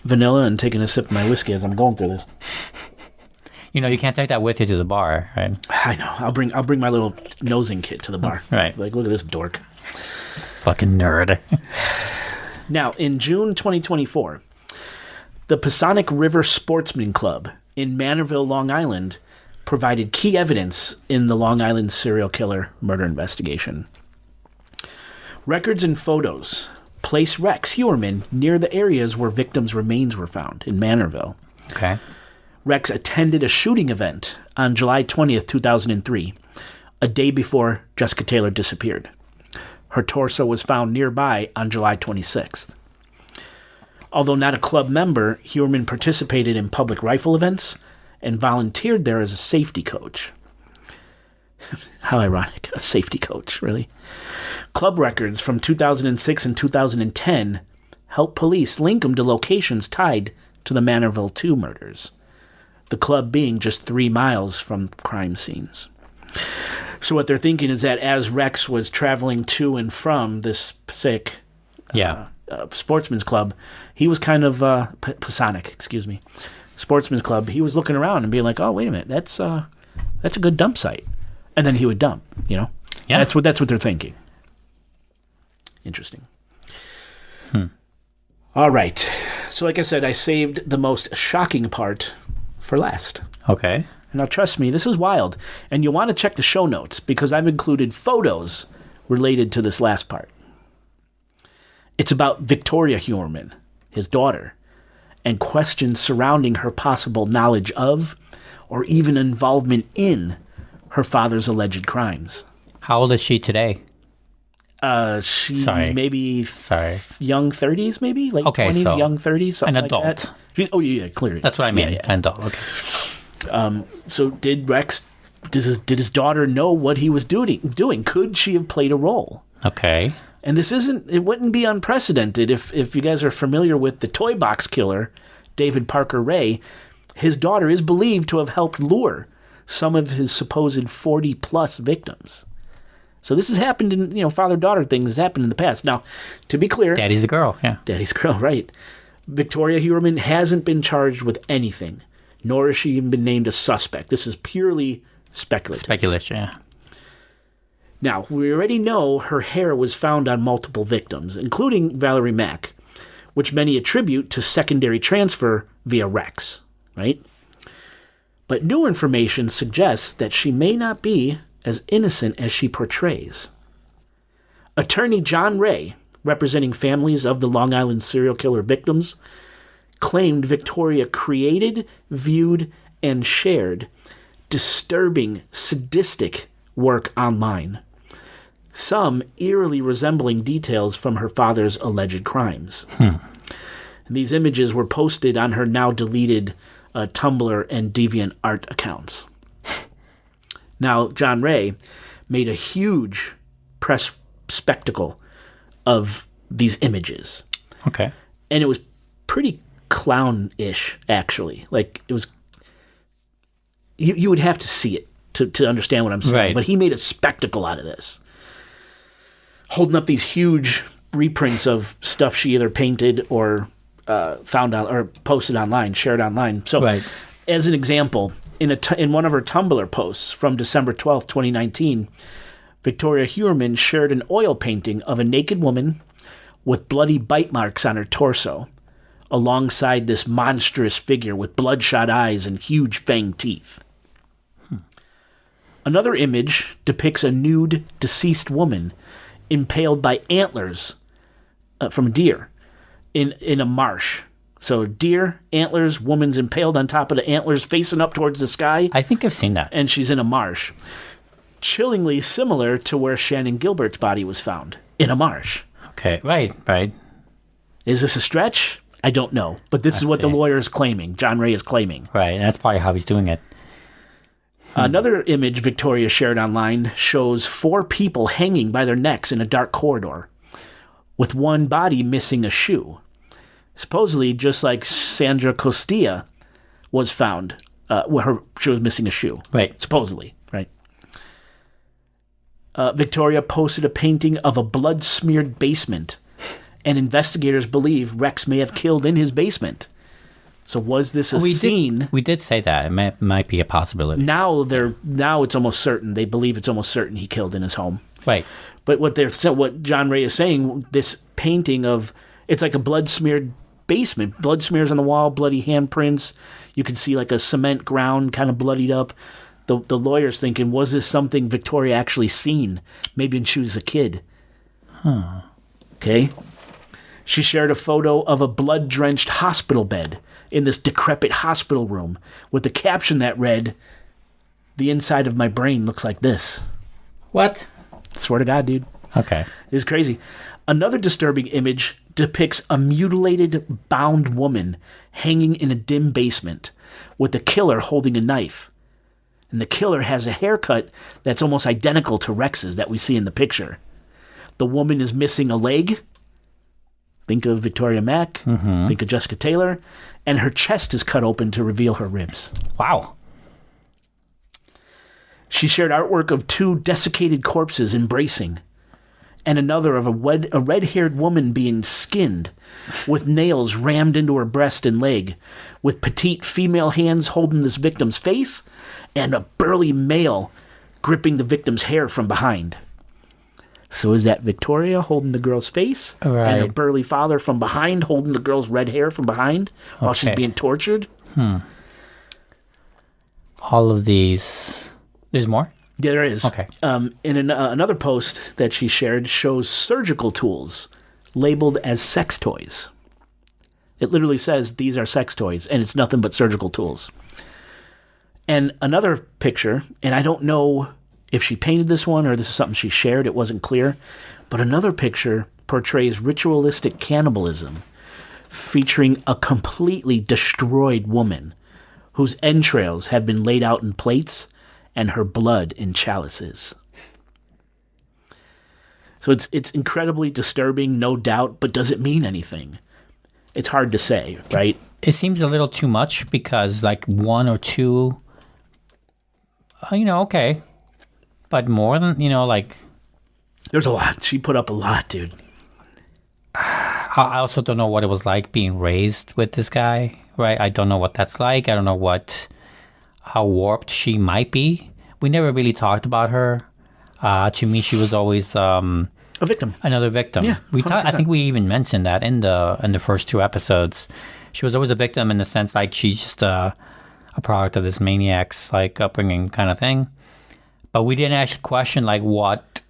vanilla and taking a sip of my whiskey as I'm going through this. You know, you can't take that with you to the bar, right? I know. I'll bring my little nosing kit to the bar. Right. Like, look at this dork. Fucking nerd. Now, in June 2024, the Pasonic River Sportsman Club in Manorville, Long Island, provided key evidence in the Long Island serial killer murder investigation. Records and photos place Rex Heuermann near the areas where victims' remains were found in Manorville. Okay. Rex attended a shooting event on July 20th, 2003, a day before Jessica Taylor disappeared. Her torso was found nearby on July 26th. Although not a club member, Heuermann participated in public rifle events and volunteered there as a safety coach. How ironic, a safety coach, really. Club records from 2006 and 2010 helped police link him to locations tied to the Manorville 2 murders, the club being just 3 miles from crime scenes. So what they're thinking is that as Rex was traveling to and from this Passaic Sportsman's Club, he was kind of Pasonic, Sportsman's Club. He was looking around and being like, "Oh, wait a minute, that's a good dump site," and then he would dump. You know, that's what they're thinking. Interesting. All right, so like I said, I saved the most shocking part for last. Okay. Now, trust me, this is wild, and you'll want to check the show notes because I've included photos related to this last part. It's about Victoria Heuermann, his daughter, and questions surrounding her possible knowledge of or even involvement in her father's alleged crimes. How old is she today? She maybe young 30s, maybe? Like okay, 20s, so young 30s, something an adult. like that. Oh, yeah, clearly. That's what I mean, yeah. an adult, okay. So did his daughter know what he was doing? Could she have played a role? Okay. And it wouldn't be unprecedented if you guys are familiar with the toy box killer, David Parker Ray. His daughter is believed to have helped lure some of his supposed 40-plus victims. So this has happened in, father-daughter things has happened in the past. Now, to be clear... Daddy's the girl, yeah. Daddy's girl, right. Victoria Heuermann hasn't been charged with anything, nor has she even been named a suspect. This is purely speculative. Speculation, yeah. Now, we already know her hair was found on multiple victims, including Valerie Mack, which many attribute to secondary transfer via Rex, right? But new information suggests that she may not be as innocent as she portrays. Attorney John Ray, representing families of the Long Island serial killer victims, claimed Victoria created, viewed, and shared disturbing, sadistic work online, some eerily resembling details from her father's alleged crimes. These images were posted on her now deleted Tumblr and DeviantArt accounts. Now, John Ray made a huge press spectacle of these images. Okay. And it was pretty clown-ish, actually. Like, it was... You would have to see it to understand what I'm saying. Right. But he made a spectacle out of this. Holding up these huge reprints of stuff she either painted or found out or posted online, shared online. So, right. As an example, in one of her Tumblr posts from December 12th, 2019, Victoria Heuermann shared an oil painting of a naked woman with bloody bite marks on her torso, alongside this monstrous figure with bloodshot eyes and huge fanged teeth. Another image depicts a nude, deceased woman impaled by antlers from a deer in a marsh. So deer, antlers, woman's impaled on top of the antlers, facing up towards the sky. I think I've seen that. And she's in a marsh. Chillingly similar to where Shannon Gilbert's body was found, in a marsh. Okay, right. Is this a stretch? I don't know. But this is what the lawyer is claiming. John Ray is claiming. Right, and that's probably how he's doing it. Another image Victoria shared online shows 4 people hanging by their necks in a dark corridor, with one body missing a shoe. Supposedly, just like Sandra Costilla was found, where she was missing a shoe. Right. Supposedly, right. Victoria posted a painting of a blood-smeared basement, and investigators believe Rex may have killed in his basement. So was this a scene? We did say that. It might be a possibility. Now it's almost certain. They believe it's almost certain he killed in his home. Right. But what John Ray is saying, this painting of, it's like a blood-smeared basement. Blood smears on the wall, bloody handprints. You can see like a cement ground kind of bloodied up. The lawyer's thinking, was this something Victoria actually seen? Maybe when she was a kid. Huh. Okay. She shared a photo of a blood-drenched hospital bed in this decrepit hospital room with a caption that read, "The inside of my brain looks like this." What? Swear to God, dude. Okay. It's crazy. Another disturbing image depicts a mutilated, bound woman hanging in a dim basement with the killer holding a knife. And the killer has a haircut that's almost identical to Rex's that we see in the picture. The woman is missing a leg. Think of Valerie Mack. Mm-hmm. Think of Jessica Taylor. And her chest is cut open to reveal her ribs. Wow. She shared artwork of 2 desiccated corpses embracing, and another of a red-haired woman being skinned, with nails rammed into her breast and leg, with petite female hands holding this victim's face, and a burly male gripping the victim's hair from behind. So is that Victoria holding the girl's face, right, and her burly father from behind holding the girl's red hair from behind while she's being tortured? All of these... There's more? Yeah, there is. Okay. Another post that she shared shows surgical tools labeled as sex toys. It literally says these are sex toys, and it's nothing but surgical tools. And another picture, and I don't know if she painted this one or this is something she shared, it wasn't clear, but another picture portrays ritualistic cannibalism featuring a completely destroyed woman whose entrails have been laid out in plates and her blood in chalices. So it's incredibly disturbing, no doubt, but does it mean anything? It's hard to say, right? It seems a little too much because like 1 or 2, okay. But more than, like... There's a lot. She put up a lot, dude. I also don't know what it was like being raised with this guy, right? I don't know what that's like. I don't know how warped she might be. We never really talked about her. To me, she was always a victim. Another victim. Yeah, I think we even mentioned that in the first 2 episodes. She was always a victim in the sense like she's just a product of this maniac's like upbringing kind of thing. But we didn't actually question like what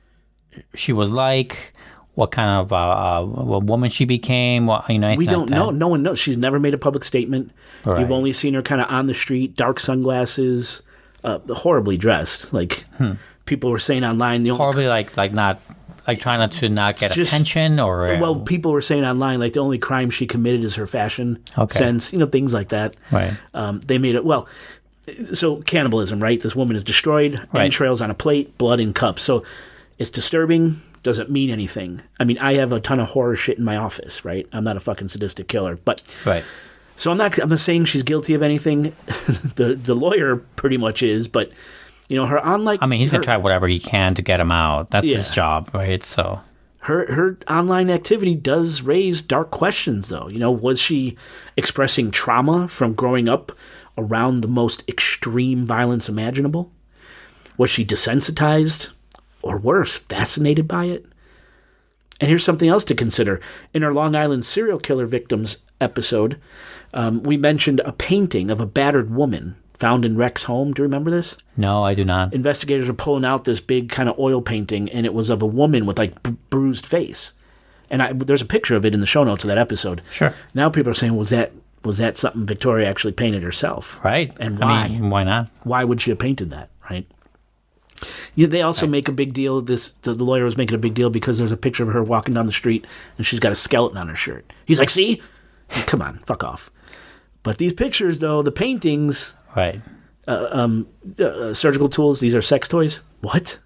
she was like, what kind of a woman she became. We don't know. No one knows. She's never made a public statement. Right. You've only seen her kind of on the street, dark sunglasses, horribly dressed. Like people were saying online, horribly like not like trying to not get attention or. Well, people were saying online like the only crime she committed is her fashion sense. Things like that. Right. They made it well. So cannibalism, right? This woman is destroyed, entrails on a plate, blood in cups. So it's disturbing. Doesn't mean anything. I mean, I have a ton of horror shit in my office, right? I'm not a fucking sadistic killer, but so I'm not saying she's guilty of anything. the lawyer pretty much is, but her online. I mean, he's gonna try whatever he can to get him out. That's his job, right? So her online activity does raise dark questions, though. Was she expressing trauma from growing up around the most extreme violence imaginable? Was she desensitized? Or worse, fascinated by it? And here's something else to consider. In our Long Island serial killer victims episode, we mentioned a painting of a battered woman found in Rex's home. Do you remember this? No, I do not. Investigators are pulling out this big kind of oil painting, and it was of a woman with like bruised face. And there's a picture of it in the show notes of that episode. Sure. Now people are saying, was that something Victoria actually painted herself? Right. And why? I mean, why not? Why would she have painted that, right? They also make a big deal. The lawyer was making a big deal because there's a picture of her walking down the street and she's got a skeleton on her shirt. He's like, see? Come on, fuck off. But these pictures, though, the paintings, right? Surgical tools, these are sex toys. What?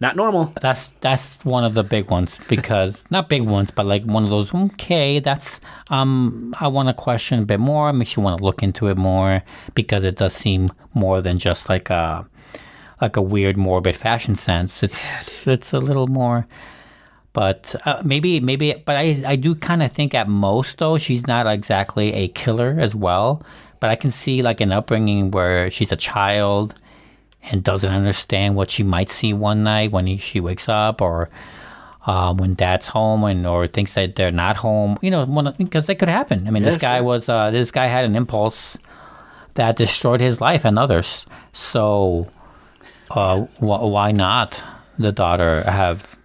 Not normal. That's one of the big ones because not big ones, but like one of those. Okay, that's I want to question a bit more. Makes you want to look into it more because it does seem more than just like a weird morbid fashion sense. It's a little more. But maybe, but I do kind of think at most, though, she's not exactly a killer as well. But I can see like an upbringing where she's a child and doesn't understand what she might see one night when she wakes up, or when dad's home, or thinks that they're not home. Because that could happen. I mean, this guy had an impulse that destroyed his life and others. So why not the daughter have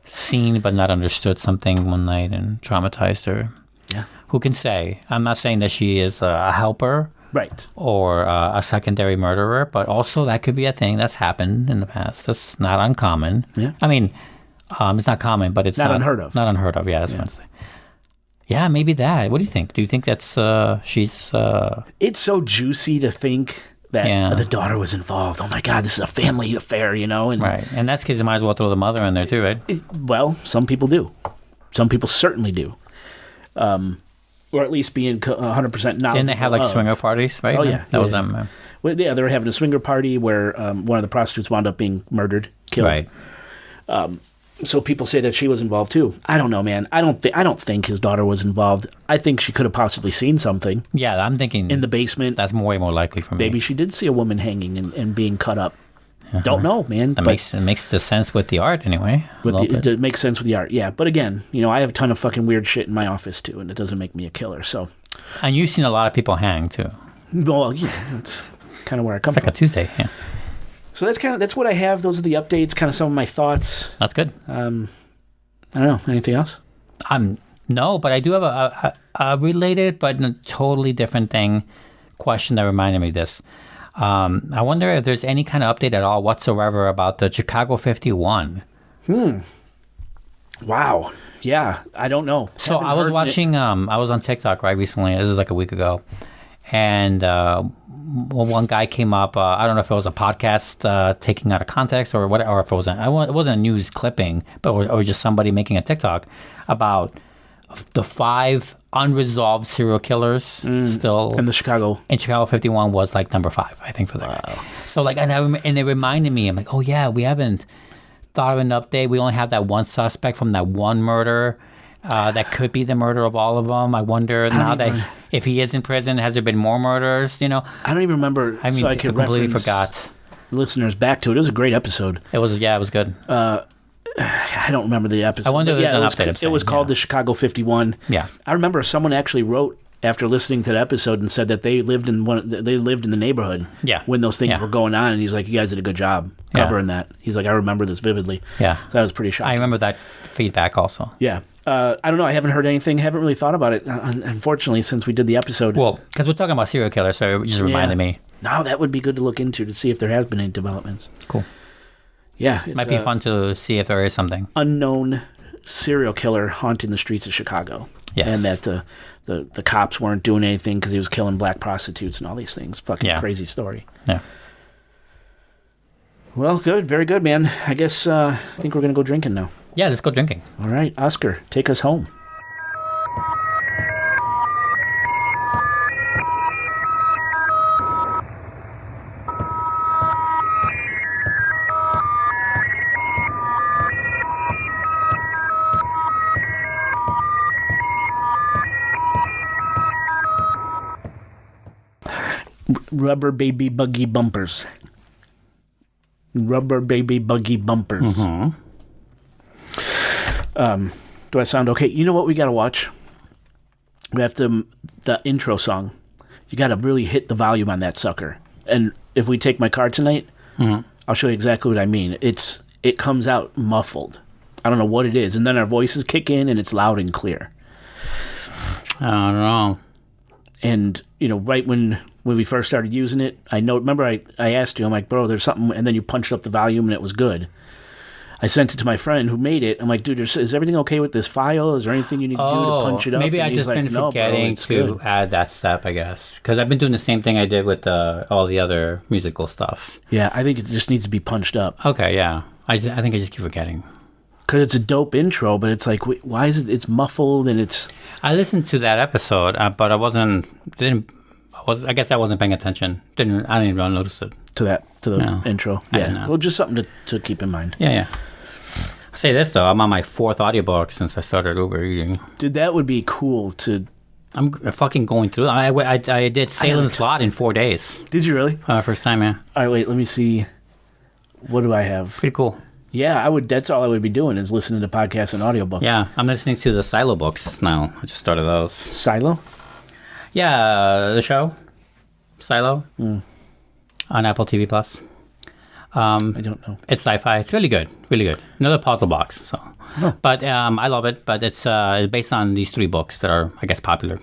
seen but not understood something one night and traumatized her? Yeah. Who can say? I'm not saying that she is a helper, right, or a secondary murderer, but also that could be a thing that's happened in the past. That's not uncommon. Yeah. I mean, it's not common, but it's not unheard of. Not unheard of. Yeah, that's what I'm saying. Yeah, maybe that. What do you think? Do you think that's she's? It's so juicy to think that the daughter was involved. Oh my God, this is a family affair, And, right, and that's because you might as well throw the mother in there too, right? Well, some people do. Some people certainly do. Or at least being 100% knowledgeable. Didn't they have like swinger parties, right? Oh yeah, that was them. Well, yeah, they were having a swinger party where one of the prostitutes wound up being murdered, killed. Right. So people say that she was involved too. I don't know, man. I don't think his daughter was involved. I think she could have possibly seen something. Yeah, I'm thinking in the basement. That's way more likely for me. Maybe she did see a woman hanging and being cut up. Don't know, man. That makes the sense with the art anyway. It makes sense with the art, yeah. But again, I have a ton of fucking weird shit in my office too, and it doesn't make me a killer. So. And you've seen a lot of people hang too. Well, that's kind of where I come from. Like a Tuesday, yeah. So that's what I have. Those are the updates, kind of some of my thoughts. That's good. I don't know. Anything else? No, but I do have a related but a totally different question that reminded me of this. I wonder if there's any kind of update at all whatsoever about the Chicago 51. Wow. Yeah, I don't know. So I was watching, I was on TikTok recently. This is like a week ago. And one guy came up. I don't know if it was a podcast taking out of context or what, or if it wasn't. It wasn't a news clipping, but or just somebody making a TikTok about the 5 unresolved serial killers still in Chicago 51 was like number 5, I think, for that. Wow. So like, and it reminded me. I'm like, oh yeah, we haven't thought of an update. We only have that one suspect from that one murder. That could be the murder of all of them. I wonder if he is in prison, has there been more murders? I don't even remember. I mean, so I completely forgot. Listeners, back to it. It was a great episode. It was good. I don't remember the episode. I wonder if there's an update. It was called the Chicago 51. Yeah. I remember someone actually wrote after listening to the episode and said that they lived in the neighborhood when those things were going on, and he's like, you guys did a good job covering that. He's like, I remember this vividly. Yeah. So that was pretty shocking. I remember that feedback also. Yeah. I don't know. I haven't heard anything. Haven't really thought about it, unfortunately, since we did the episode. Well, because we're talking about serial killers, so it just reminded me. No, that would be good to look into to see if there has been any developments. Cool. Yeah. It might be fun to see if there is something. Unknown serial killer haunting the streets of Chicago. Yes. And that the cops weren't doing anything because he was killing black prostitutes and all these things. Fucking crazy story. Yeah. Well, good. Very good, man. I guess I think we're going to go drinking now. Yeah, let's go drinking. All right. Oscar, take us home. Rubber baby buggy bumpers. Rubber baby buggy bumpers. Mm-hmm. Do I sound okay? You know what we got to watch? We have to, the intro song. You got to really hit the volume on that sucker. And if we take my car tonight, I'll show you exactly what I mean. It comes out muffled. I don't know what it is. And then our voices kick in and it's loud and clear. I don't know. And, right when we first started using it, remember I asked you, I'm like, bro, there's something, and then you punched up the volume and it was good. I sent it to my friend who made it. I'm like, dude, is everything okay with this file? Is there anything you need to do to punch it up? Maybe I just been forgetting to add that step, I guess. Because I've been doing the same thing I did with all the other musical stuff. Yeah, I think it just needs to be punched up. Okay, yeah. I think I just keep forgetting. Because it's a dope intro, but it's like, why is it? It's muffled and it's... I listened to that episode, but I guess I wasn't paying attention. I didn't even notice it. To the intro. Yeah. Well, just something to keep in mind. Yeah. I'll say this, though. I'm on my 4th audiobook since I started Uber eating. Dude, that would be cool to... I'm fucking going through. I did Salem's Lot in 4 days. Did you really? First time, yeah. All right, wait, let me see. What do I have? Pretty cool. Yeah, I would. That's all I would be doing is listening to podcasts and audiobooks. Yeah, I'm listening to the Silo books now. I just started those. Silo? Yeah, the show. Silo. On Apple TV Plus. I don't know. It's sci-fi. It's really good. Really good. Another puzzle box. So, But I love it. But it's based on these 3 books that are, I guess, popular.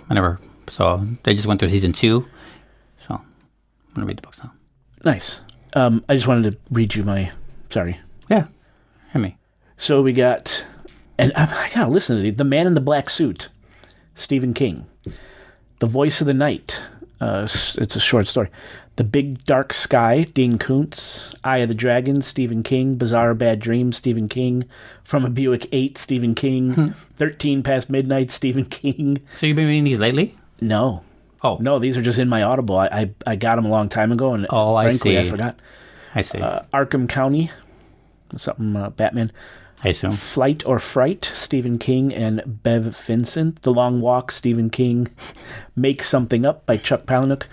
So they just went through season 2. So I'm gonna read the books now. Nice. I just wanted to read you my. Sorry. Yeah. Hear me. So we got, and I gotta listen to these. The Man in the Black Suit, Stephen King. The Voice of the Night. It's a short story. The Big Dark Sky, Dean Koontz. Eye of the Dragon, Stephen King. Bizarre Bad Dreams, Stephen King. From a Buick 8, Stephen King. 13 Past Midnight, Stephen King. So you've been reading these lately? No. Oh. No, these are just in my Audible. I got them a long time ago, and frankly, I forgot. I see. Arkham County, something Batman. I assume. Flight or Fright, Stephen King and Bev Vincent. The Long Walk, Stephen King. Make Something Up by Chuck Palahniuk,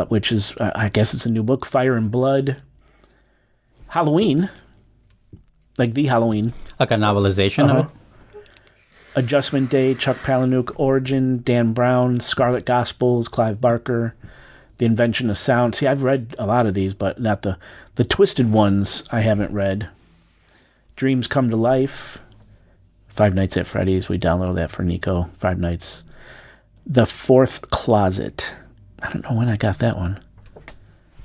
which is, I guess it's a new book. Fire and Blood. Halloween, like the Halloween. Like a novelization of it? Adjustment Day, Chuck Palahniuk. Origin, Dan Brown. Scarlet Gospels, Clive Barker. The Invention of Sound. See, I've read a lot of these, but not the twisted ones I haven't read. Dreams Come to Life. Five Nights at Freddy's. We downloaded that for Nico. 5 Nights. The Fourth Closet. I don't know when I got that one.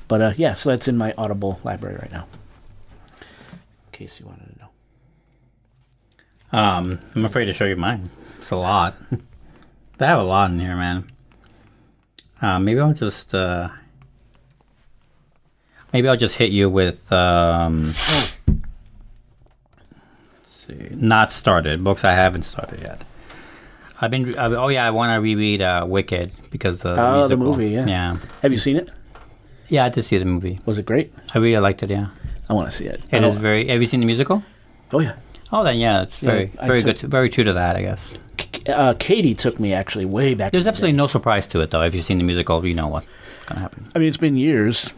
But yeah, so that's in my Audible library right now. In case you wanted to know. I'm afraid to show you mine. It's a lot. They have a lot in here, man. Maybe I'll just hit you with not started books I haven't started yet. I want to reread Wicked because the movie, yeah. Have you seen it? Yeah, I did see the movie. Was it great? I really liked it. Yeah, I want to see it. It is very. Have you seen the musical? Oh yeah. Oh, then yeah, it's very good. Very true to that, I guess. Katie took me actually way back. There's absolutely no surprise to it, though. If you've seen the musical, you know what's gonna happen. I mean, it's been years,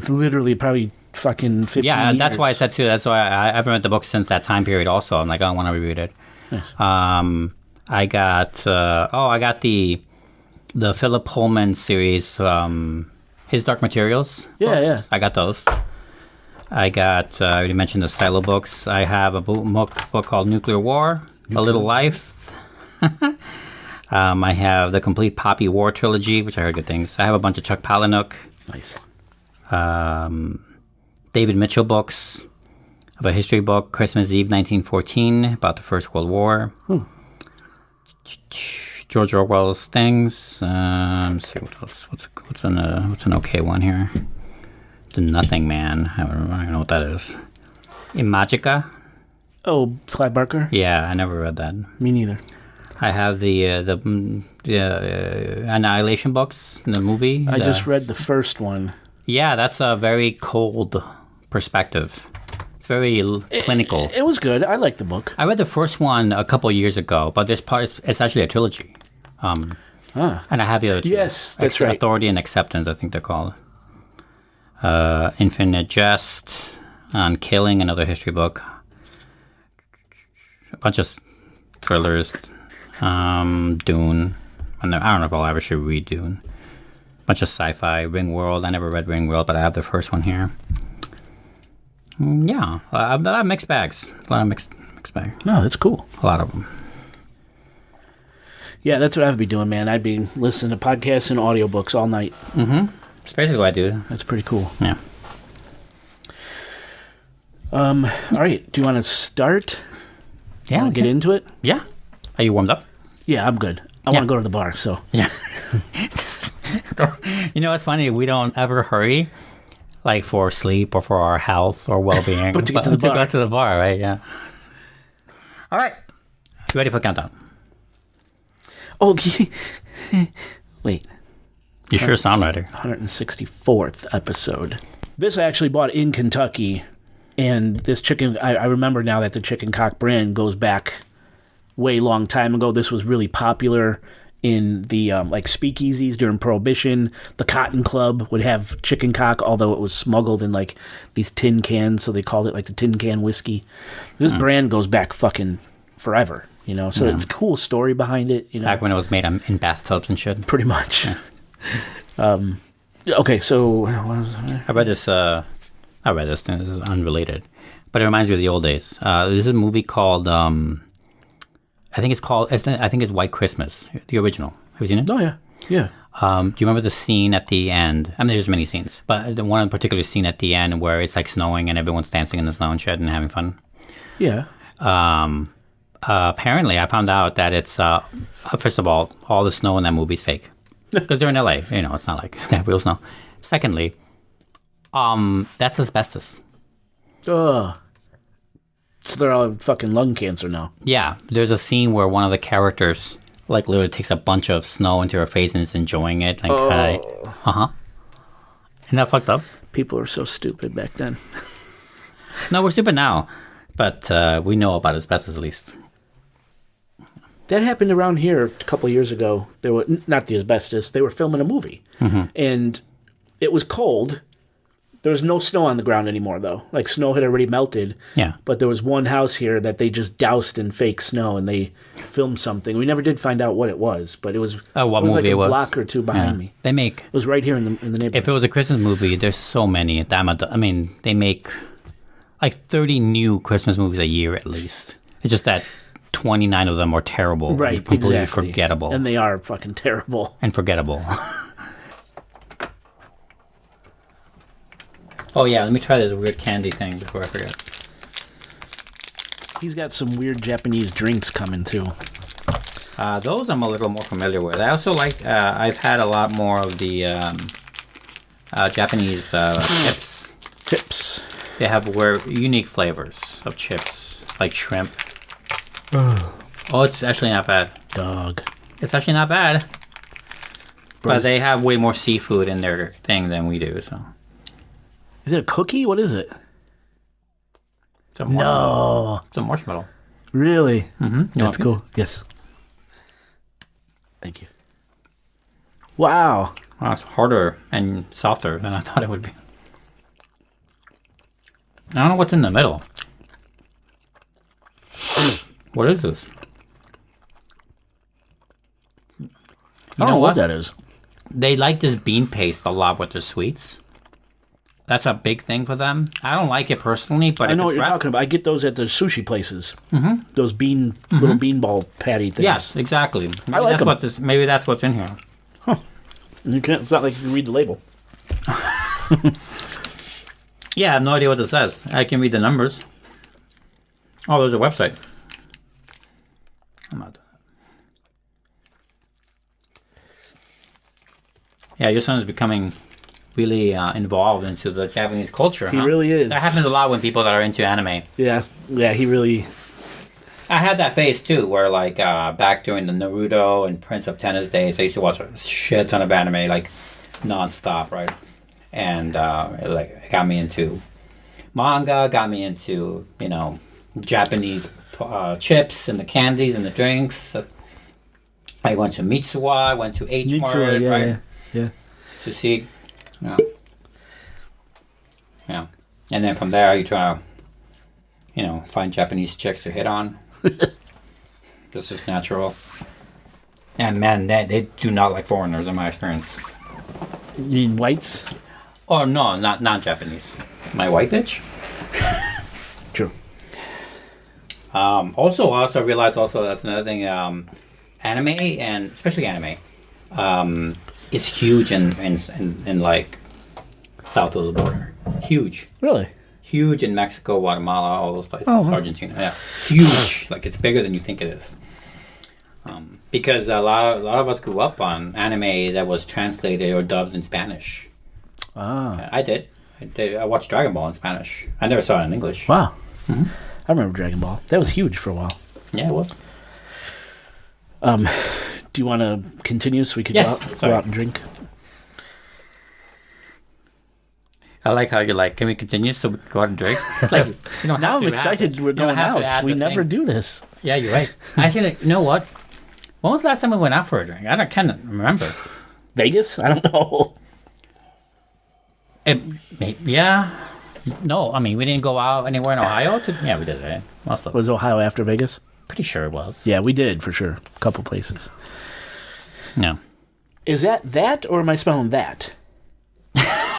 literally probably fucking 15 years. That's why I said too. That's why I haven't read the book since that time period. Also, I'm like, I want to reread it. Nice. I got the Philip Pullman series, His Dark Materials. Yeah. I got those. I already mentioned the Silo books. I have a book called Nuclear War, A Little Life. I have the complete Poppy War trilogy, which I heard good things. I have a bunch of Chuck Palahniuk. Nice. David Mitchell books. I have a history book, Christmas Eve 1914, about the First World War. George Orwell's things. Let's see what else. What's an okay one here? The Nothing Man. I don't know what that is. Imagica. Oh, Clive Barker? Yeah, I never read that. Me neither. I have the Annihilation books, the movie. I just read the first one. Yeah, that's a very cold perspective. It's very clinical. It was good. I liked the book. I read the first one a couple years ago, but it's actually a trilogy. And I have the other two. Yes, that's right. Authority and Acceptance, I think they're called. Infinite Jest on Killing, another history book. A bunch of thrillers. Dune. I don't know if I'll ever should read Dune. A bunch of sci-fi. Ringworld. I never read Ringworld, but I have the first one here. Yeah, a lot of mixed bags. A lot of mixed bags. No, that's cool. A lot of them. Yeah, that's what I'd be doing, man. I'd be listening to podcasts and audiobooks all night. Mm-hmm. That's basically what I do. That's pretty cool. Yeah. All right. Do you want to start? Yeah. Get into it? Yeah. Are you warmed up? Yeah, I'm good. I want to go to the bar, so. Yeah. You know, it's funny. We don't ever hurry, like for sleep or for our health or well-being. But to get to the bar. To go to the bar, right? Yeah. All right. You ready for the countdown? Oh, wait. You sure sound ready. 164th episode. This I actually bought in Kentucky And this chicken, I remember now that the chicken cock brand goes back way long time ago. This was really popular in the like speakeasies during Prohibition. The Cotton Club would have chicken cock, although it was smuggled in like these tin cans, so they called it like the tin can whiskey. This brand goes back fucking forever, you know. So it's a cool story behind it, you know. Back when it was made in bathtubs and shit. Pretty much. Yeah. Okay, so what was I read this. This is unrelated, but it reminds me of the old days. There's a movie called I think it's White Christmas, the original. Have you seen it? Oh yeah, yeah. Do you remember the scene at the end? I mean, there's many scenes, but the one particular scene at the end where it's like snowing and everyone's dancing in the snow and shit and having fun. Yeah. Apparently, I found out that it's first of all the snow in that movie is fake because they're in LA. You know, it's not like they have real snow. Secondly, that's asbestos. Ugh. So they're all fucking lung cancer now. Yeah, there's a scene where one of the characters like literally takes a bunch of snow into her face and is enjoying it. Like, Isn't that fucked up? People were so stupid back then. No, we're stupid now, but we know about asbestos at least. That happened around here a couple of years ago. There were not the asbestos. They were filming a movie, and it was cold. There was no snow on the ground anymore, though. Like, snow had already melted. Yeah. But there was one house here that they just doused in fake snow, and they filmed something. We never did find out what it was, but it was, what it was movie like a it was? block or two behind me. It was right here in the neighborhood. If it was a Christmas movie, there's so many. I mean, they make like 30 new Christmas movies a year at least. It's just that 29 of them are terrible. Right, and completely exactly. forgettable. And they are fucking terrible. And forgettable. Oh, yeah, let me try this weird candy thing before I forget. He's got some weird Japanese drinks coming, too. Those I'm a little more familiar with. I also like, I've had a lot more of the Japanese chips. Chips. They have unique flavors of chips, like shrimp. Oh, it's actually not bad. Dog. It's actually not bad. Bros. But they have way more seafood in their thing than we do, so. Is it a cookie? What is it? It's a marshmallow. It's a marshmallow. Really? Mm-hmm. That's cool. Yes. Thank you. Wow. Well, it's harder and softer than I thought it would be. I don't know what's in the middle. What is this? I don't know what that is. They like this bean paste a lot with their sweets. That's a big thing for them. I don't like it personally, but I know what you're talking about. I get those at the sushi places. Mm-hmm. Those little beanball patty things. Yes, exactly. Maybe I like that's them. Maybe that's what's in here. Huh. You can't. It's not like you can read the label. Yeah, I have no idea what it says. I can read the numbers. Oh, there's a website. I'm not doing that. Yeah, your son is becoming really involved into the Japanese culture. He really is. That happens a lot when people that are into anime. Yeah, he really... I had that phase too, where like back during the Naruto and Prince of Tennis days, I used to watch a shit ton of anime, like nonstop, right? And it got me into manga, got me into, Japanese chips and the candies and the drinks. I went to Mitsuwa, I went to H Mart, right? Yeah. To see, yeah. And then from there, you try to, find Japanese chicks to hit on. This is natural. And man, they do not like foreigners in my experience. You mean whites? Oh no, not Japanese. My white bitch. True. Also, I also realized that's another thing. Anime, and especially anime, is huge in like south of the border. Huge. Really? Huge in Mexico, Guatemala, all those places. Oh, huh. Argentina, yeah. Huge. Like it's bigger than you think it is. Because a lot of us grew up on anime that was translated or dubbed in Spanish. Ah. I did. I watched Dragon Ball in Spanish. I never saw it in English. Wow. Mm-hmm. I remember Dragon Ball. That was huge for a while. Yeah, it was. Do you want to continue so we could go out and drink? I like how you're like, can we continue so we can go out and drink? Like, you don't Now have I'm to add excited the- we're you don't going have to out. add We the never thing. do this. Yeah, you're right. Actually, like, you know what? When was the last time we went out for a drink? I can't remember. Vegas? I don't know. Yeah. No, I mean, we didn't go out anywhere in Ohio. Yeah, we did, right? Must have. Was Ohio after Vegas? Pretty sure it was. Yeah, we did, for sure. A couple places. No. Is that or am I spelling that?